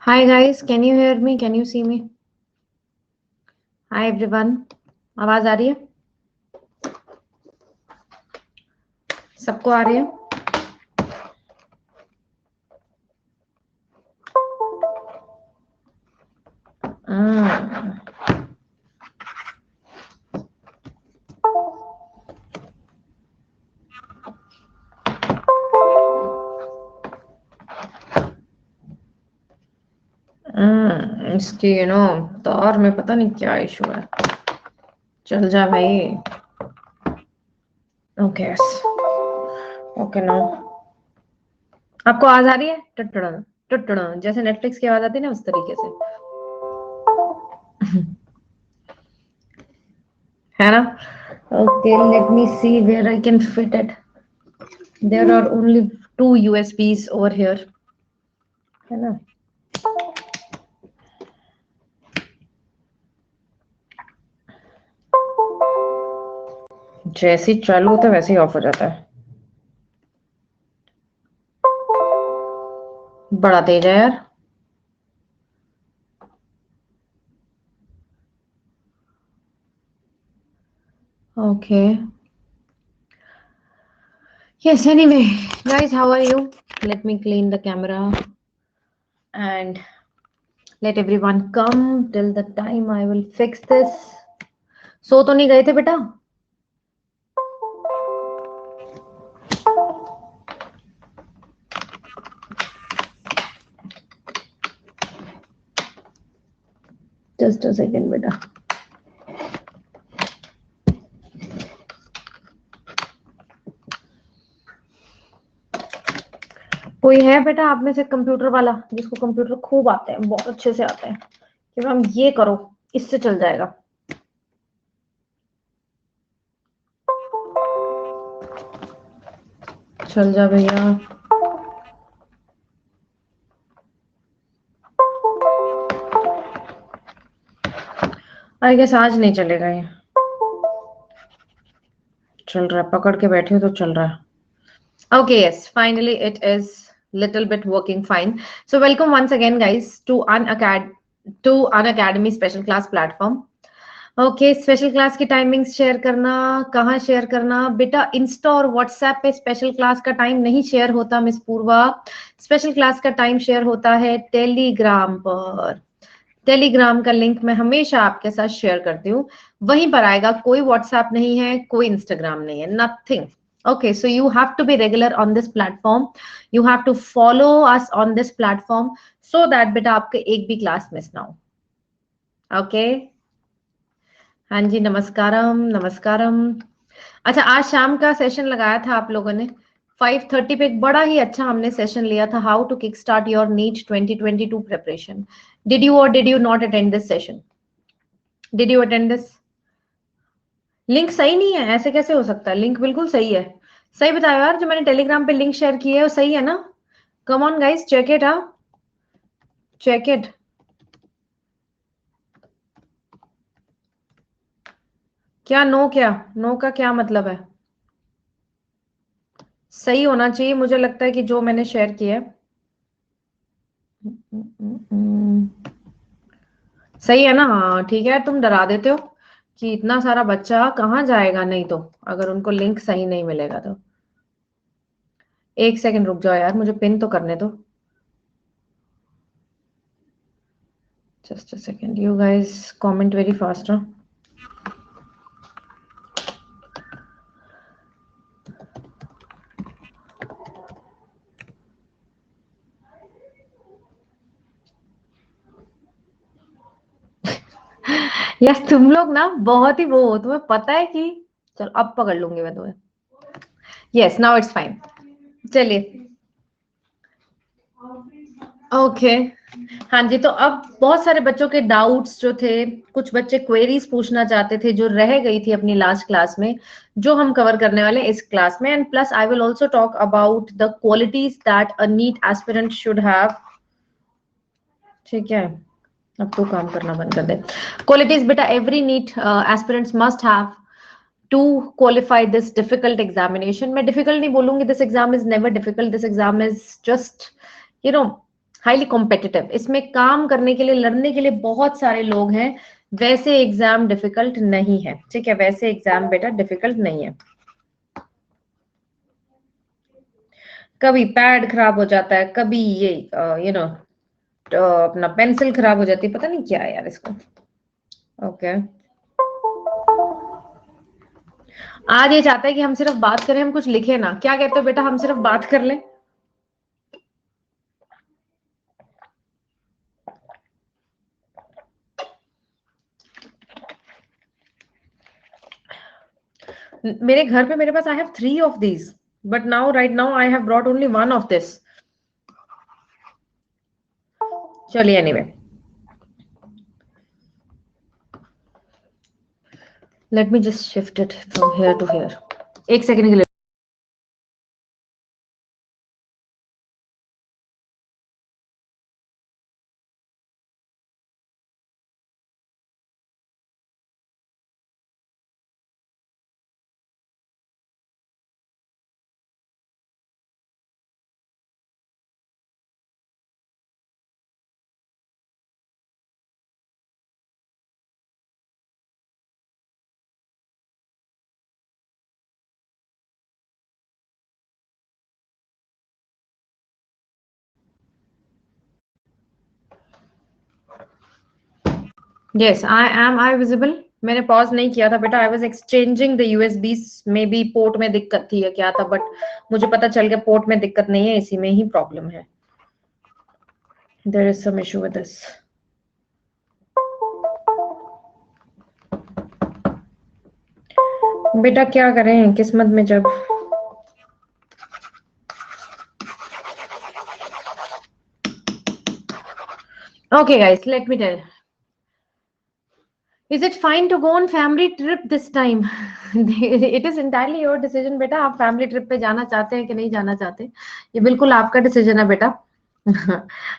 Hi guys, can you hear me? Can you see me? Hi everyone. आवाज आ रही है? सबको आ रही है? इसकी तार में पता नहीं क्या इशू है. चल जा भाई. Okay okay no. आपको आवाज आ रही है? टटड़ टटड़ जैसे नेटफ्लिक्स की आवाज आती है ना, उस तरीके से है ना. Okay, let me see where I can fit it. There are only 2 USBs over here, है ना. जैसे ही चालू होता है वैसे ही ऑफ हो जाता है. बड़ा तेज है यार. Okay. Yes, anyway, guys, how are you? Let me clean the camera and let everyone come till the time I will fix this. सो तो नहीं गए थे बेटा? Just a second बेटा. कोई है बेटा आप में से कंप्यूटर वाला जिसको कंप्यूटर खूब आते हैं, बहुत अच्छे से आते हैं, कि मैम ये करो, इससे चल जाएगा. चल जा भैया. आई गेस आज नहीं चलेगा ये. चल रहा है, पकड़ के बैठे हो तो चल रहा है. Okay, yes, finally it is little bit working fine. So welcome once again guys to Unacademy special class platform. Okay, special class की टाइमिंग्स शेयर करना. कहाँ शेयर करना बेटा? इंस्टा और व्हाट्सएप पे स्पेशल क्लास का टाइम नहीं शेयर होता मिस पूर्वा. स्पेशल क्लास का टाइम शेयर होता है टेलीग्राम पर. टेलीग्राम का लिंक मैं हमेशा आपके साथ शेयर करती हूँ, वहीं पर आएगा. कोई व्हाट्सएप नहीं है, कोई इंस्टाग्राम नहीं है, nothing. Okay, so you have to be regular on this platform. You have to follow us on this platform so that बेटा आपके एक भी क्लास मिस ना हो. Okay? हाँ जी, नमस्कारम नमस्कारम. अच्छा, आज शाम का सेशन लगाया था आप लोगों ने 5:30 पे. एक बड़ा ही अच्छा हमने सेशन लिया था, how to kick start your NEET 2022 preparation. Did you और did you not attend this session? Did you attend this? Link सही नहीं है, ऐसे कैसे हो सकता है? लिंक बिल्कुल सही है. सही बताओ यार, जो मैंने टेलीग्राम पे लिंक शेयर की है वो सही है ना? Come on guys, check it. Check it. क्या नो? क्या नो का क्या मतलब है? सही होना चाहिए. मुझे लगता है कि जो मैंने शेयर किया है सही है ना. हाँ ठीक है. तुम डरा देते हो कि इतना सारा बच्चा कहाँ जाएगा नहीं तो, अगर उनको लिंक सही नहीं मिलेगा तो. एक सेकंड रुक जाओ यार, मुझे पिन तो करने दो. Just a second. You guys comment very fast. यार तुम लोग ना बहुत ही वो हो, तुम्हें पता है कि. चलो अब पकड़ लूंगी मैं तुम्हें. Yes, now it's fine. चलिए. ओके. हाँ जी, तो अब बहुत सारे बच्चों के डाउट्स जो थे, कुछ बच्चे क्वेरीज पूछना चाहते थे जो रह गई थी अपनी लास्ट क्लास में, जो हम कवर करने वाले इस क्लास में. And plus I will also talk about the qualities that a NEET aspirant should have. ठीक है, अब तो काम करना बंद कर दे. क्वालिटीज बेटा every NEET aspirants must have to qualify this difficult examination. मैं difficult नहीं बोलूंगी. This exam is never difficult. This exam is just, you know, highly competitive, इसमें काम करने के लिए, लड़ने के लिए बहुत सारे लोग हैं। वैसे एग्जाम डिफिकल्ट नहीं है, ठीक है, वैसे एग्जाम बेटा डिफिकल्ट नहीं है। कभी पैड खराब हो जाता है, कभी ये अपना पेंसिल खराब हो जाती है, पता नहीं क्या है यार इसको। ओके, आज ये चाहता है कि हम सिर्फ बात करें, हम कुछ लिखे ना। क्या कहते हो बेटा, हम सिर्फ बात कर लें? मेरे घर पे मेरे पास I have 3 of these, but now right now I have brought only 1 of this. चलिए anyway, let me just shift it from here to here. एक सेकंड के लिए। Yes, I visible. मैंने पॉज नहीं किया था बेटा, I was exchanging the USB. Maybe port में दिक्कत थी या क्या था, बट मुझे पता चल गया पोर्ट में दिक्कत नहीं है, इसी में ही प्रॉब्लम है। There is some issue with this. बेटा क्या करें किस्मत में जब। Okay guys, let me tell, Is it fine to go on family trip this time? It is entirely your decision बेटा, आप फैमिली ट्रिप पे जाना चाहते हैं कि नहीं जाना चाहते, ये बिल्कुल आपका डिसीजन है बेटा।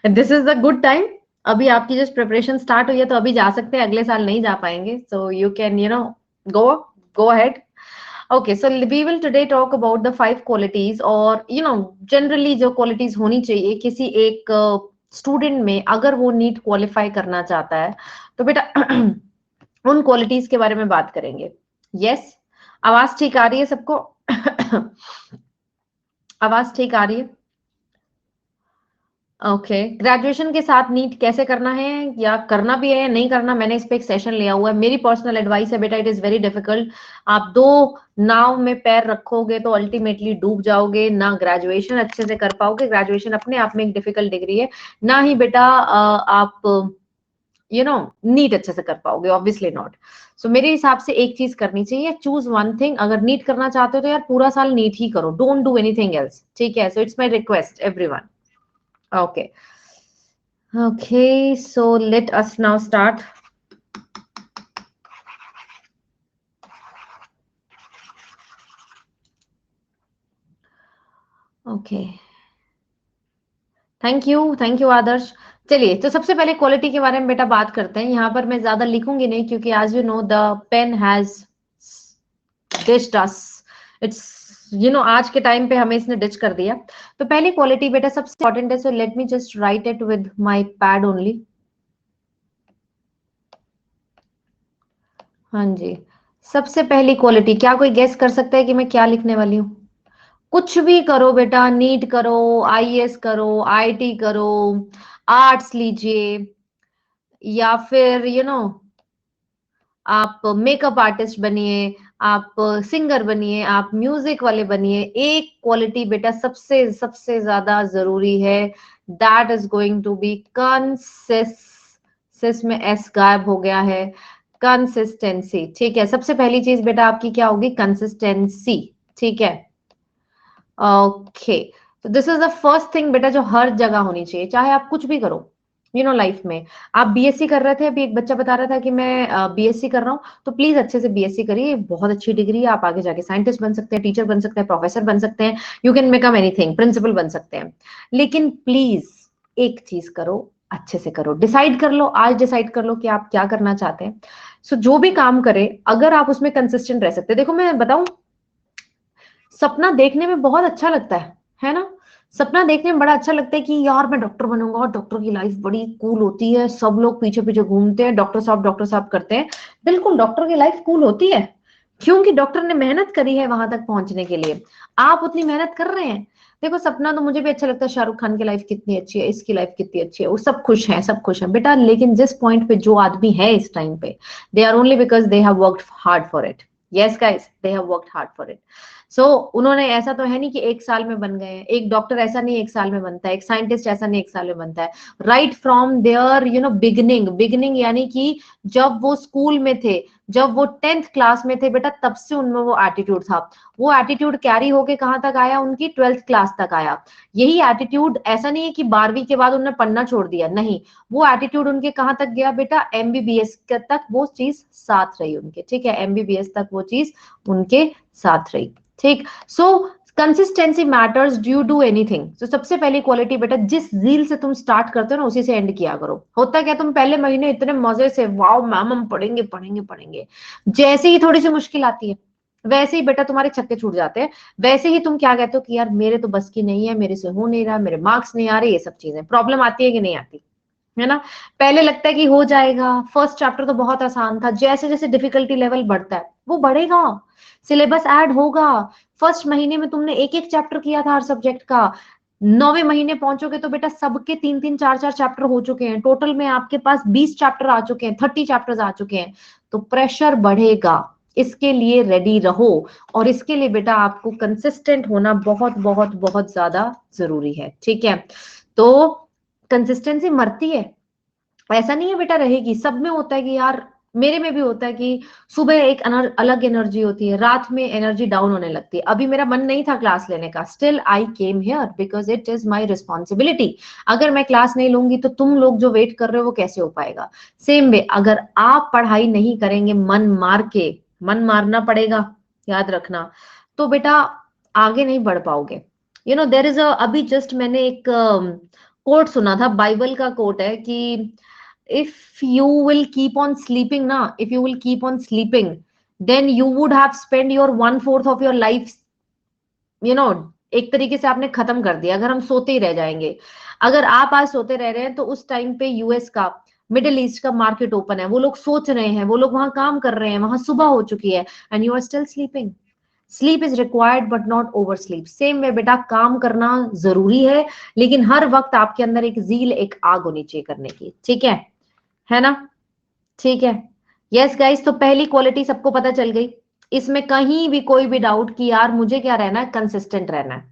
This is the good time. अभी आपकी जस्ट प्रिपरेशन स्टार्ट हुई है, तो अभी जा सकते हैं, अगले साल नहीं जा पाएंगे। So you can go go ahead. Okay, so we will today talk about the 5 qualities, और जनरली जो क्वालिटीज होनी चाहिए किसी एक स्टूडेंट में, अगर वो नीट क्वालिफाई करना चाहता है, तो बेटा उन क्वालिटीज के बारे में बात करेंगे। यस, आवाज ठीक आ रही है सबको? आवाज ठीक आ रही है? ओके, ग्रेजुएशन के साथ नीट कैसे करना है, या करना भी है या नहीं करना, मैंने इस पे एक सेशन लिया हुआ है। मेरी पर्सनल एडवाइस है बेटा, इट इज वेरी डिफिकल्ट। आप 2 नाव में पैर रखोगे तो अल्टीमेटली डूब जाओगे, ना ग्रेजुएशन अच्छे से कर पाओगे। ग्रेजुएशन अपने आप में एक डिफिकल्ट डिग्री है, ना ही बेटा आप नीट अच्छे से कर पाओगे, ऑब्वियसली नॉट। सो मेरे हिसाब से एक चीज करनी चाहिए, चूज वन थिंग। अगर नीट करना चाहते हो तो यार पूरा साल नीट ही करो, डोंट डू एनीथिंग एल्स, ठीक है? So it's my request everyone. Okay okay, so let us now start. Okay, thank you Adarsh. चलिए, तो सबसे पहले क्वालिटी के बारे में बेटा बात करते हैं। यहाँ पर मैं ज्यादा लिखूंगी नहीं, क्योंकि आज the pen has ditched us. It's आज के टाइम पे हमें इसने डिच कर दिया। तो पहली क्वालिटी बेटा सबसे इंपॉर्टेंट है, so let me just write it with my pad only. हाँ जी, सबसे पहली क्वालिटी, क्या कोई गेस कर सकता है कि मैं क्या लिखने वाली हूँ? कुछ भी करो बेटा, नीट करो, आईएएस करो, आईटी करो, आर्ट्स लीजिए, या फिर आप मेकअप आर्टिस्ट बनिए, आप सिंगर बनिए, आप म्यूजिक वाले बनिए, एक क्वालिटी बेटा सबसे सबसे ज्यादा जरूरी है, that is going to be consis में एस गायब हो गया है, कंसिस्टेंसी। ठीक है, सबसे पहली चीज बेटा आपकी क्या होगी? कंसिस्टेंसी। ठीक है, ओके। तो this is the first thing बेटा, जो हर जगह होनी चाहिए, चाहे आप कुछ भी करो लाइफ में। आप बीएससी कर रहे थे, अभी एक बच्चा बता रहा था कि मैं बीएससी कर रहा हूँ, तो प्लीज अच्छे से बीएससी करिए, बहुत अच्छी डिग्री है। आप आगे जाके साइंटिस्ट बन सकते हैं, टीचर बन सकते हैं, प्रोफेसर बन सकते हैं, you can become anything, principal बन सकते हैं। लेकिन प्लीज एक चीज करो, अच्छे से करो, डिसाइड कर लो, आज डिसाइड कर लो कि आप क्या करना चाहते हैं। सो जो भी काम करे, अगर आप उसमें कंसिस्टेंट रह सकते हैं। देखो मैं बताऊं, सपना देखने में बहुत अच्छा लगता है ना? सपना देखने में बड़ा अच्छा लगता है कि यार मैं डॉक्टर बनूंगा और डॉक्टर की लाइफ बड़ी कूल होती है, सब लोग पीछे पीछे घूमते हैं, डॉक्टर साहब करते हैं। बिल्कुल डॉक्टर की लाइफ कूल होती है, क्योंकि डॉक्टर ने मेहनत करी है वहां तक पहुंचने के लिए। आप उतनी मेहनत कर रहे हैं। देखो सपना तो मुझे भी अच्छा लगता है, शाहरुख खान की लाइफ कितनी अच्छी है, इसकी लाइफ कितनी अच्छी है, वो सब खुश हैं, सब खुश हैं बेटा। लेकिन जिस पॉइंट पे जो आदमी है इस टाइम पे, they are only because they have worked hard for it. Yes guys, they have worked hard for it. So उन्होंने, ऐसा तो है नहीं कि एक साल में बन गए हैं। एक डॉक्टर ऐसा नहीं एक साल में बनता है, एक साइंटिस्ट ऐसा नहीं एक साल में बनता है। Right from their beginning, beginning यानी कि जब वो स्कूल में थे, जब वो 10th क्लास में थे बेटा, तब से उनमें वो एटीट्यूड था। वो एटीट्यूड कैरी होके कहां तक आया, उनकी 12th क्लास तक आया। यही एटीट्यूड, ऐसा नहीं है कि 12वीं के बाद उन्होंने पढ़ना छोड़ दिया, नहीं। वो एटीट्यूड उनके कहां तक गया बेटा, एमबीबीएस तक वो चीज साथ रही उनके, ठीक है, एमबीबीएस तक वो चीज उनके साथ रही। ठीक। सो consistency matters, do you do anything. तो सबसे पहली क्वालिटी बेटा, जिस जील से तुम स्टार्ट करते हो ना, उसी से एंड किया करो। होता क्या, तुम पहले महीने इतने मजे से, वाओ मैम हम पढ़ेंगे पढ़ेंगे पढ़ेंगे, जैसे ही थोड़ी सी मुश्किल आती है, वैसे ही बेटा तुम्हारे छक्के छूट जाते हैं। वैसे ही तुम क्या कहते हो कि यार मेरे तो बस की नहीं है, मेरे से हो नहीं रहा, मेरे मार्क्स नहीं आ रहे, ये सब चीजें प्रॉब्लम आती है कि नहीं आती है ना। पहले लगता है कि हो जाएगा, फर्स्ट चैप्टर तो बहुत आसान था, जैसे जैसे डिफिकल्टी लेवल बढ़ता है वो बढ़ेगा, सिलेबस ऐड होगा। फर्स्ट महीने में तुमने एक एक चैप्टर किया था हर सब्जेक्ट का, 9वें महीने पहुंचोगे तो बेटा सबके 3 3 4 4 चैप्टर हो चुके हैं, टोटल में आपके पास 20 चैप्टर आ चुके हैं, 30 चैप्टर्स आ चुके हैं। तो प्रेशर बढ़ेगा, इसके लिए रेडी रहो। और इसके लिए बेटा आपको कंसिस्टेंट होना बहुत बहुत बहुत ज्यादा जरूरी है, ठीक है। तो कंसिस्टेंसी मरती है, ऐसा नहीं है बेटा रहेगी, सब में होता है कि यार, मेरे में भी होता है कि सुबह एक अलग एनर्जी होती है, रात में एनर्जी डाउन होने लगती है। अभी मेरा मन नहीं था क्लास लेने का, still I came here because it is my responsibility. अगर मैं क्लास नहीं लूंगी तो तुम लोग जो वेट कर रहे हो वो कैसे हो पाएगा। सेम वे, अगर आप पढ़ाई नहीं करेंगे मन मार के, मन मारना पड़ेगा, याद रखना, तो बेटा आगे नहीं बढ़ पाओगे। देर इज अभी जस्ट मैंने एक कोट सुना था, बाइबल का कोट है कि if you will keep on sleeping na, if you will keep on sleeping, then you would have spent your 1/4 of your life, you know एक तरीके से आपने खत्म कर दिया अगर हम सोते ही रह जाएंगे। अगर आप आज सोते रह रहे हैं तो उस टाइम पे यूएस का, मिडिल ईस्ट का मार्केट ओपन है, वो लोग सोच रहे हैं, वो लोग वहां काम कर रहे हैं, वहां सुबह हो चुकी है, and you are still sleeping. Sleep is required but not over sleep. Same में बेटा काम करना जरूरी है, लेकिन हर वक्त आपके अंदर एक जील, एक आग होनी चाहिए करने की, ठीक है ना। ठीक है। यस गाइस, तो पहली क्वालिटी सबको पता चल गई, इसमें कहीं भी कोई भी डाउट कि यार मुझे क्या रहना है, कंसिस्टेंट रहना है,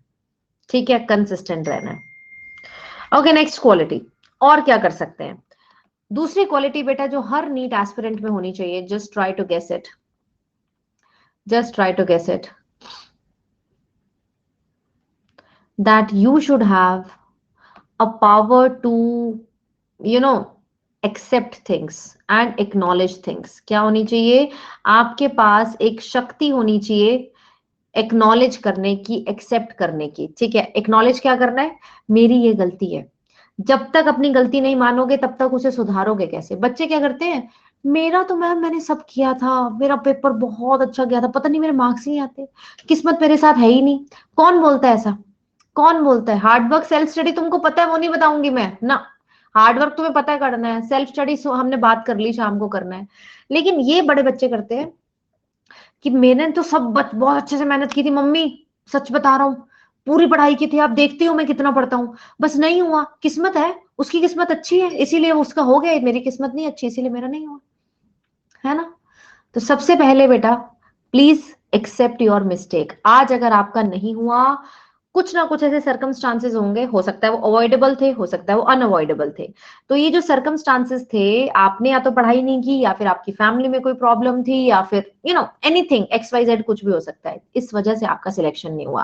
ठीक है, कंसिस्टेंट रहना है। ओके, नेक्स्ट क्वालिटी, और क्या कर सकते हैं। दूसरी क्वालिटी बेटा जो हर नीट एस्पिरेंट में होनी चाहिए, just try to guess it, just try to guess it, that you should have a power to, you know accept things and acknowledge things। क्या होनी चाहिए, आपके पास एक शक्ति होनी चाहिए एक्नॉलेज करने की, एक्सेप्ट करने की, ठीक है। एक्नॉलेज क्या करना है, मेरी ये गलती है। जब तक अपनी गलती नहीं मानोगे तब तक उसे सुधारोगे कैसे। बच्चे क्या करते हैं, मेरा तो मैम मैंने सब किया था, मेरा पेपर बहुत अच्छा गया था, पता नहीं मेरे मार्क्स नहीं आते, किस्मत मेरे साथ है ही नहीं। कौन बोलता है ऐसा, कौन बोलता है। हार्डवर्क सेल्फ स्टडी तुमको पता है, वो नहीं बताऊंगी मैं ना। हार्डवर्क तुम्हें पता है करना है, सेल्फ स्टडी हमने बात कर ली, शाम को करना है। लेकिन ये बड़े बच्चे करते हैं कि मैंने तो सब बहुत अच्छे से मेहनत की थी मम्मी, सच बता रहा हूँ, पूरी पढ़ाई की थी, आप देखती हो मैं कितना पढ़ता हूँ, बस नहीं हुआ, किस्मत है, उसकी किस्मत अच्छी है इसीलिए उसका हो गया, मेरी किस्मत नहीं अच्छी इसीलिए मेरा नहीं हुआ, है ना। तो सबसे पहले बेटा प्लीज एक्सेप्ट योर मिस्टेक। आज अगर आपका नहीं हुआ, कुछ ना कुछ ऐसे सर्कमस्टांसेस होंगे, हो सकता है वो अवॉइडेबल थे, हो सकता है वो अनअवॉइडेबल थे। तो ये जो सर्कमस्टांसेस थे, आपने या तो पढ़ाई नहीं की, या फिर आपकी फैमिली में कोई प्रॉब्लम थी, या फिर एनीथिंग XYZ, कुछ भी हो सकता है, इस वजह से आपका सिलेक्शन नहीं हुआ।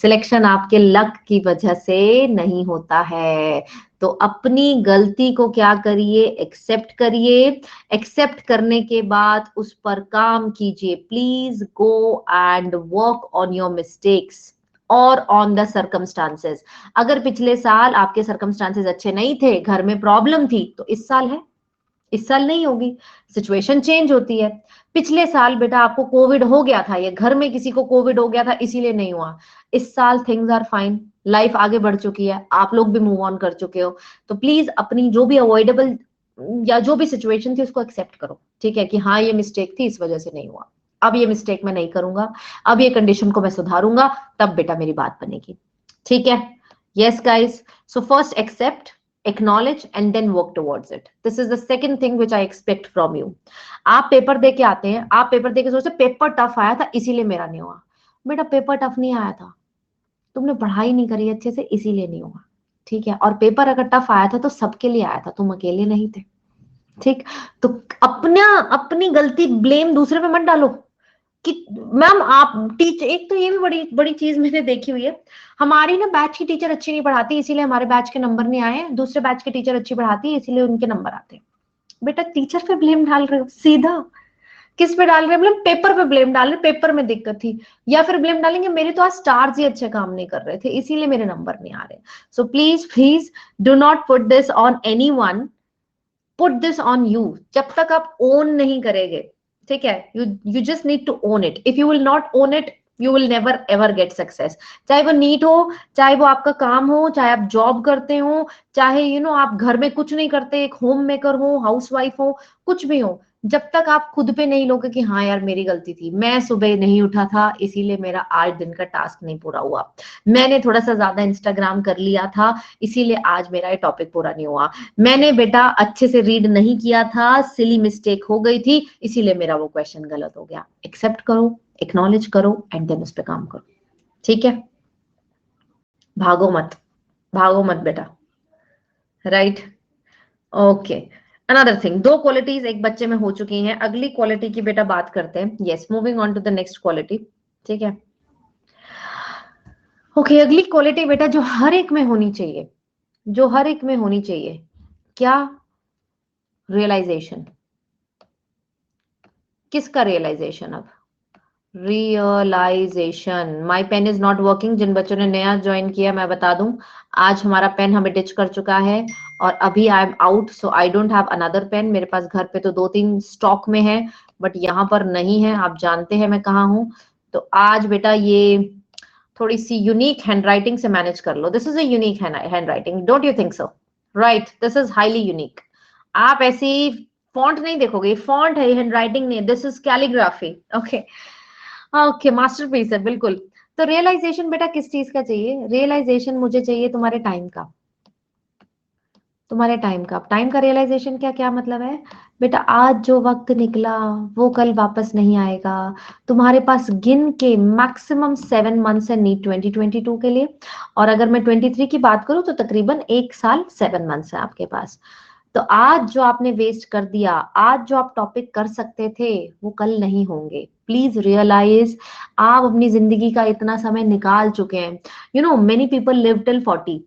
सिलेक्शन आपके लक की वजह से नहीं होता है। तो अपनी गलती को क्या करिए, एक्सेप्ट करिए। एक्सेप्ट करने के बाद उस पर काम कीजिए। Please go and work on your mistakes और ऑन द सर्कमस्टांसेस। अगर पिछले साल आपके सर्कमस्टांसेस अच्छे नहीं थे, घर में प्रॉब्लम थी, तो इस साल है, इस साल नहीं होगी, सिचुएशन चेंज होती है। पिछले साल बेटा आपको कोविड हो गया था, ये घर में किसी को कोविड हो गया था इसीलिए नहीं हुआ। इस साल थिंग्स आर फाइन, लाइफ आगे बढ़ चुकी है, आप लोग भी मूव ऑन कर चुके हो, तो प्लीज अपनी जो भी अवॉइडेबल या जो भी सिचुएशन थी उसको एक्सेप्ट करो, ठीक है, कि हाँ ये मिस्टेक थी, इस वजह से नहीं हुआ, अब ये मिस्टेक मैं नहीं करूंगा, अब ये कंडीशन को मैं सुधारूंगा, तब बेटा मेरी बात बनेगी, ठीक है। Yes guys, so first accept, acknowledge and then work towards it. This is the second thing which I expect from you. आप पेपर दे के आते हैं, आप पेपर दे के सोचते पेपर टफ आया था इसीलिए मेरा नहीं हुआ। बेटा पेपर टफ नहीं आया था, तुमने पढ़ाई नहीं करी अच्छे से इसीलिए नहीं हुआ, ठीक है। और पेपर अगर टफ आया था तो सबके लिए आया था, तुम अकेले नहीं थे, ठीक। तो अपना अपनी गलती ब्लेम दूसरे पे मत डालो कि मैम आप टीचर, एक तो ये भी बड़ी बड़ी चीज मैंने देखी हुई है, हमारी ना बैच की टीचर अच्छी नहीं पढ़ाती इसीलिए हमारे बैच के नंबर नहीं आए, दूसरे बैच की टीचर अच्छी पढ़ाती है इसीलिए उनके नंबर आते हैं। बेटा टीचर पे ब्लेम डाल रहे हो, सीधा किस पे डाल रहे हैं, मतलब पेपर पे ब्लेम डाल रहे, पेपर में दिक्कत थी, या फिर ब्लेम डालेंगे मेरे तो आज स्टार्स ही अच्छे काम नहीं कर रहे थे इसीलिए मेरे नंबर नहीं आ रहे। So please please do not put this on anyone, put this on you. जब तक आप ओन नहीं करेंगे, ठीक है, you just need to own it, if you will not own it you will never ever get success. चाहे वो NEET हो, चाहे वो आपका काम हो, चाहे आप जॉब करते हो, चाहे आप घर में कुछ नहीं करते, एक होम मेकर हो, हाउस वाइफ हो, कुछ भी हो, जब तक आप खुद पे नहीं लोगे कि हाँ यार मेरी गलती थी, मैं सुबह नहीं उठा था इसीलिए मेरा आज दिन का टास्क नहीं पूरा हुआ, मैंने थोड़ा सा ज्यादा इंस्टाग्राम कर लिया था इसीलिए आज मेरा ये टॉपिक पूरा नहीं हुआ, मैंने बेटा अच्छे से रीड नहीं किया था, सिली मिस्टेक हो गई थी इसीलिए मेरा वो क्वेश्चन गलत हो गया। एक्सेप्ट करो, एक्नॉलेज करो एंड देन उस पर काम करो, ठीक है। भागो मत, भागो मत बेटा, राइट। ओके, अनदर थिंग, दो क्वालिटीज एक बच्चे में हो चुकी हैं, अगली क्वालिटी की बेटा बात करते हैं। Yes, moving on to the next quality, ठीक है। ओके, अगली क्वालिटी बेटा जो हर एक में होनी चाहिए, जो हर एक में होनी चाहिए, क्या? रियलाइजेशन। किसका रियलाइजेशन? अब realization. My pen is not working. जिन बच्चों ने नया ज्वाइन किया मैं बता दूं, आज हमारा पेन हमें डिच कर चुका है और अभी I am out, so I don't have another pen. मेरे पास घर पे तो 2-3 स्टॉक में है बट यहाँ पर नहीं है, आप जानते हैं मैं कहाँ हूँ। तो आज बेटा ये थोड़ी सी यूनिक हैंडराइटिंग से मैनेज कर लो। This is a unique handwriting, don't you think so? Right, this is highly unique. आप ऐसी फॉन्ट नहीं देखोगे, फॉन्ट है, हैंडराइटिंग नहीं, this is calligraphy. Okay okay, masterpiece है बिल्कुल। तो रियलाइजेशन बेटा किस चीज का चाहिए? रियलाइजेशन मुझे चाहिए तुम्हारे टाइम का, तुम्हारे टाइम का। टाइम का रियलाइजेशन क्या क्या मतलब है बेटा? आज जो वक्त निकला वो कल वापस नहीं आएगा। तुम्हारे पास गिन के मैक्सिमम 7 मंथ्स है नीट 2022 के लिए, और अगर मैं 23 की बात करूं तो तकरीबन 1 साल 7 मंथ्स है आपके पास। तो आज जो आपने वेस्ट कर दिया, आज जो आप टॉपिक कर सकते थे वो कल नहीं होंगे। प्लीज रियलाइज, आप अपनी जिंदगी का इतना समय निकाल चुके हैं। You know many people live till 40।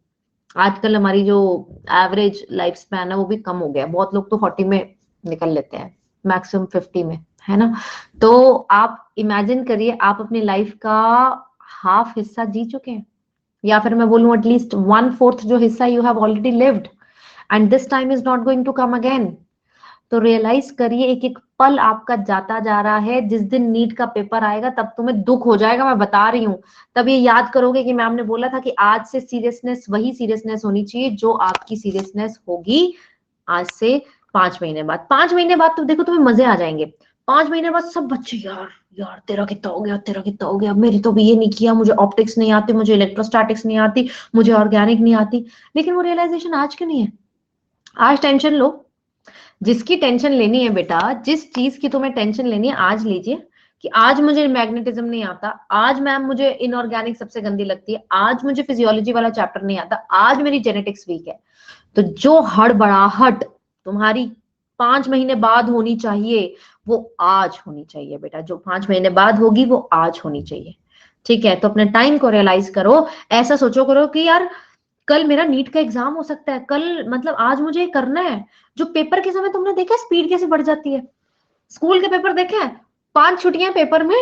आजकल हमारी जो एवरेज लाइफ स्पैन है वो भी कम हो गया, बहुत लोग तो 40 में निकल लेते हैं, मैक्सिमम 50 में, है ना। तो आप इमेजिन करिए आप अपनी लाइफ का हाफ हिस्सा जी चुके हैं, या फिर मैं बोलूं एटलीस्ट 1/4 जो हिस्सा you have already lived and this time is not going to come again. तो रियलाइज करिए, एक एक पल आपका जाता जा रहा है। जिस दिन नीट का पेपर आएगा तब तुम्हें दुख हो जाएगा, मैं बता रही हूँ। तब ये याद करोगे कि मैम ने बोला था कि आज से सीरियसनेस वही सीरियसनेस होनी चाहिए जो आपकी सीरियसनेस होगी आज से 5 महीने बाद। 5 महीने बाद तो देखो तुम्हें मजे आ जाएंगे। 5 महीने बाद सब बच्चे यार यार तेरा कितना हो गया, तेरा कितना हो गया, मेरी तो भी ये नहीं किया, मुझे ऑप्टिक्स नहीं आती, मुझे इलेक्ट्रोस्टैटिक्स नहीं आती, मुझे ऑर्गेनिक नहीं आती। लेकिन वो रियलाइजेशन आज क्यों नहीं है? आज टेंशन लो, जिसकी टेंशन लेनी है बेटा, जिस चीज की तुम्हें टेंशन लेनी है आज लीजिए, कि आज मुझे मैग्नेटिज्म नहीं आता, आज मैम मुझे इनऑर्गेनिक सबसे गंदी लगती है, आज मुझे फिजियोलॉजी वाला चैप्टर नहीं आता, आज मेरी जेनेटिक्स वीक है। तो जो हड़बड़ाहट तुम्हारी 5 महीने बाद होनी चाहिए वो आज होनी चाहिए बेटा। जो 5 महीने बाद होगी वो आज होनी चाहिए, ठीक है। तो अपने टाइम को रियलाइज करो, ऐसा सोचो करो कि यार कल मेरा नीट का एग्जाम हो सकता है, कल मतलब आज मुझे ये करना है। जो पेपर के समय तुमने देखा स्पीड कैसे बढ़ जाती है, स्कूल के पेपर देखे हैं, 5 छुट्टियां पेपर में,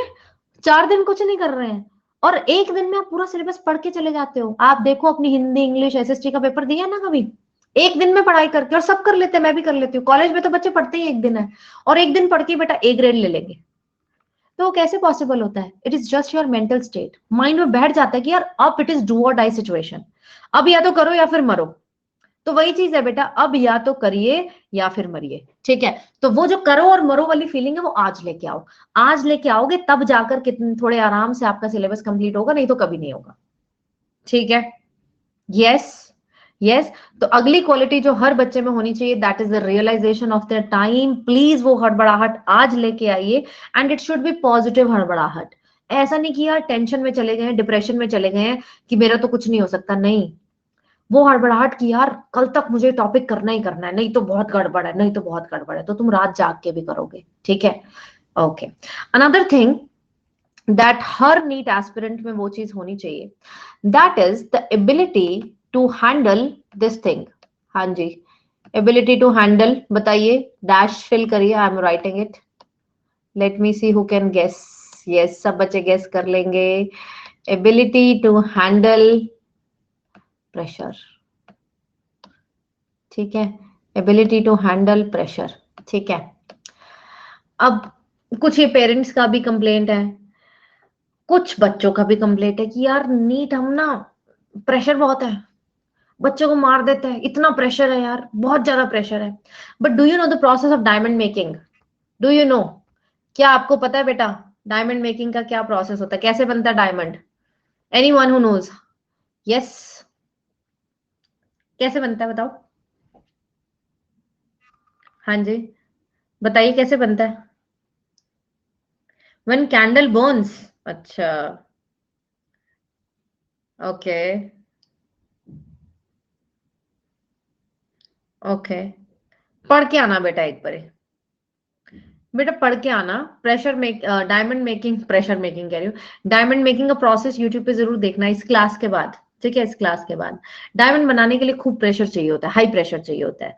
4 दिन कुछ नहीं कर रहे हैं और एक दिन में आप पूरा सिलेबस पढ़ के चले जाते हो। आप देखो अपनी हिंदी इंग्लिश एसएसटी का पेपर दिया ना कभी, एक दिन में पढ़ाई करके, और सब कर लेते हैं, मैं भी कर लेती हूँ, कॉलेज में तो बच्चे पढ़ते ही एक दिन है, और एक दिन पढ़ के बेटा ए ग्रेड ले लेंगे। तो वो कैसे पॉसिबल होता है? It is just your mental state, mind में बैठ जाता है कि यार अब इट इज डू और डाई सिचुएशन, अब या तो करो या फिर मरो। तो वही चीज है बेटा, अब या तो करिए या फिर मरिए, ठीक है। तो वो जो करो और मरो वाली फीलिंग है वो आज लेके आओ, आज लेके आओगे तब जाकर कितने थोड़े आराम से आपका सिलेबस कंप्लीट होगा, नहीं तो कभी नहीं होगा, ठीक है। Yes, yes. तो अगली क्वालिटी जो हर बच्चे में होनी चाहिए, that is the realization of the time. Please वो हड़बड़ाहट आज लेके आइए, and it should be positive हड़बड़ाहट। ऐसा नहीं कि यार टेंशन में चले गए हैं, डिप्रेशन में चले गए हैं कि मेरा तो कुछ नहीं हो सकता, नहीं। वो हड़बड़ाहट की यार कल तक मुझे टॉपिक करना ही करना है, नहीं तो बहुत गड़बड़ है, नहीं तो बहुत गड़बड़ है, तो तुम रात जाग के भी करोगे, ठीक है। ओके, अनदर थिंग दैट हर नीट एस्पिरेंट में वो चीज होनी चाहिए, that is the ability to handle this thing. हाँ जी, एबिलिटी टू हैंडल, बताइए, डैश फिल करिए, I am writing it, let me see who can guess. Yes, सब बच्चे गेस कर लेंगे। एबिलिटी टू हैंडल प्रेशर, ठीक है, एबिलिटी टू हैंडल प्रेशर, ठीक है। अब कुछ ये पेरेंट्स का भी कंप्लेंट है, कुछ बच्चों का भी कंप्लेंट है कि यार नीट हम ना, प्रेशर बहुत है, बच्चों को मार देते हैं, इतना प्रेशर है यार, बहुत ज्यादा प्रेशर है। But do you know the process of diamond making? Do you know? क्या आपको पता है बेटा डायमंड मेकिंग का क्या प्रोसेस होता है, कैसे बनता है diamond? Anyone who knows? Yes, कैसे बनता है बताओ। हाँ जी, बताइए कैसे बनता है। व्हेन कैंडल बर्न्स, अच्छा, ओके, ओके, पढ़ के आना बेटा एक बार, बेटा पढ़ के आना। Pressure make diamond making, pressure making कह रही हूँ, डायमंड मेकिंग का प्रोसेस यूट्यूब पे जरूर देखना इस क्लास के बाद, ठीक है। इस क्लास के बाद डायमंड बनाने के लिए खूब प्रेशर चाहिए होता है, हाई प्रेशर चाहिए होता है।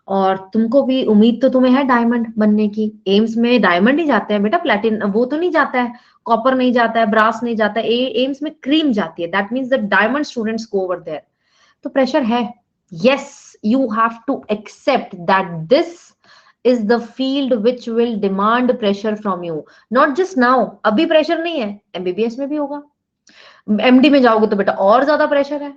और तुमको भी उम्मीद तो तुम्हें है डायमंड बनने की, एम्स में डायमंड ही जाते हैं बेटा, प्लेटिन वो तो नहीं जाता है, कॉपर नहीं जाता है, ब्रास नहीं जाता है, एम्स में क्रीम जाती है, that means the diamond students go over there. तो प्रेशर है, yes, you have to accept that this is the field which will demand pressure from you, not just now। अभी pressure नहीं है, MBBS में भी होगा, एमडी में जाओगे तो बेटा और ज्यादा प्रेशर है।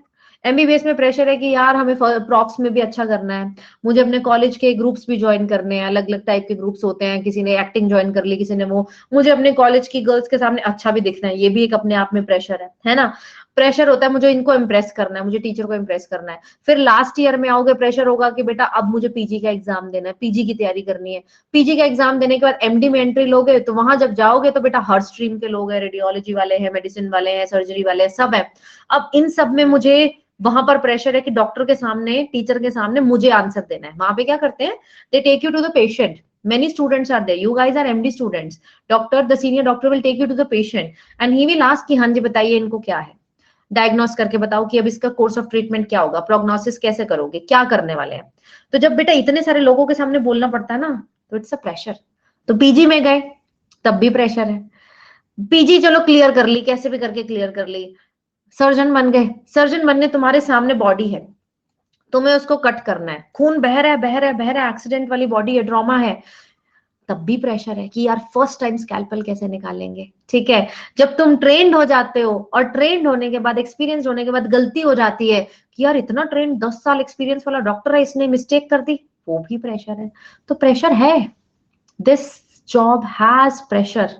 एमबीबीएस में प्रेशर है कि यार हमें प्रॉक्स में भी अच्छा करना है, मुझे अपने कॉलेज के ग्रुप्स भी ज्वाइन करने हैं, अलग अलग टाइप के ग्रुप्स होते हैं, किसी ने एक्टिंग ज्वाइन कर ली, किसी ने वो, मुझे अपने कॉलेज की गर्ल्स के सामने अच्छा भी दिखना है, ये भी एक अपने आप में प्रेशर है ना। प्रेशर होता है मुझे इनको इम्प्रेस करना है, मुझे टीचर को इम्प्रेस करना है। फिर लास्ट ईयर में आओगे, प्रेशर होगा कि बेटा अब मुझे पीजी का एग्जाम देना है, पीजी की तैयारी करनी है। पीजी का एग्जाम देने के बाद एमडी में एंट्री लोगे, तो वहां जब जाओगे तो बेटा हर स्ट्रीम के लोग हैं, रेडियोलॉजी वाले हैं, मेडिसिन वाले हैं, सर्जरी वाले हैं, सब है। अब इन सब में मुझे वहां पर प्रेशर है कि डॉक्टर के सामने, टीचर के सामने मुझे आंसर देना है। वहां पे क्या करते हैं, they take you to the patient, many students are there, you guys are MD students, doctor, the senior doctor will take you to the patient and he will ask कि हाँ जी बताइए इनको क्या है, डायग्नोस करके बताओ कि अब इसका कोर्स ऑफ ट्रीटमेंट क्या होगा, प्रोग्नोसिस कैसे करोगे, क्या करने वाले हैं। तो जब बेटा इतने सारे लोगों के सामने बोलना पड़ता है ना, तो इट्स अ प्रेशर। तो पीजी में गए तब भी प्रेशर है, पीजी चलो क्लियर कर ली, कैसे भी करके क्लियर कर ली, सर्जन बन गए, सर्जन बनने, तुम्हारे सामने बॉडी है, तुम्हें उसको कट करना है, खून बह रहा है, बह रहा है, बह रहा है, एक्सीडेंट वाली बॉडी है, ट्रॉमा है, तब भी प्रेशर है कि यार फर्स्ट टाइम स्कैल्पल कैसे निकालेंगे, ठीक है। जब तुम ट्रेंड हो जाते हो, और ट्रेंड होने के बाद, एक्सपीरियंस होने के बाद गलती हो जाती है कि यार इतना ट्रेंड 10 साल एक्सपीरियंस वाला डॉक्टर है, इसने मिस्टेक कर दी, वो भी प्रेशर है। तो प्रेशर है, दिस जॉब हैज प्रेशर,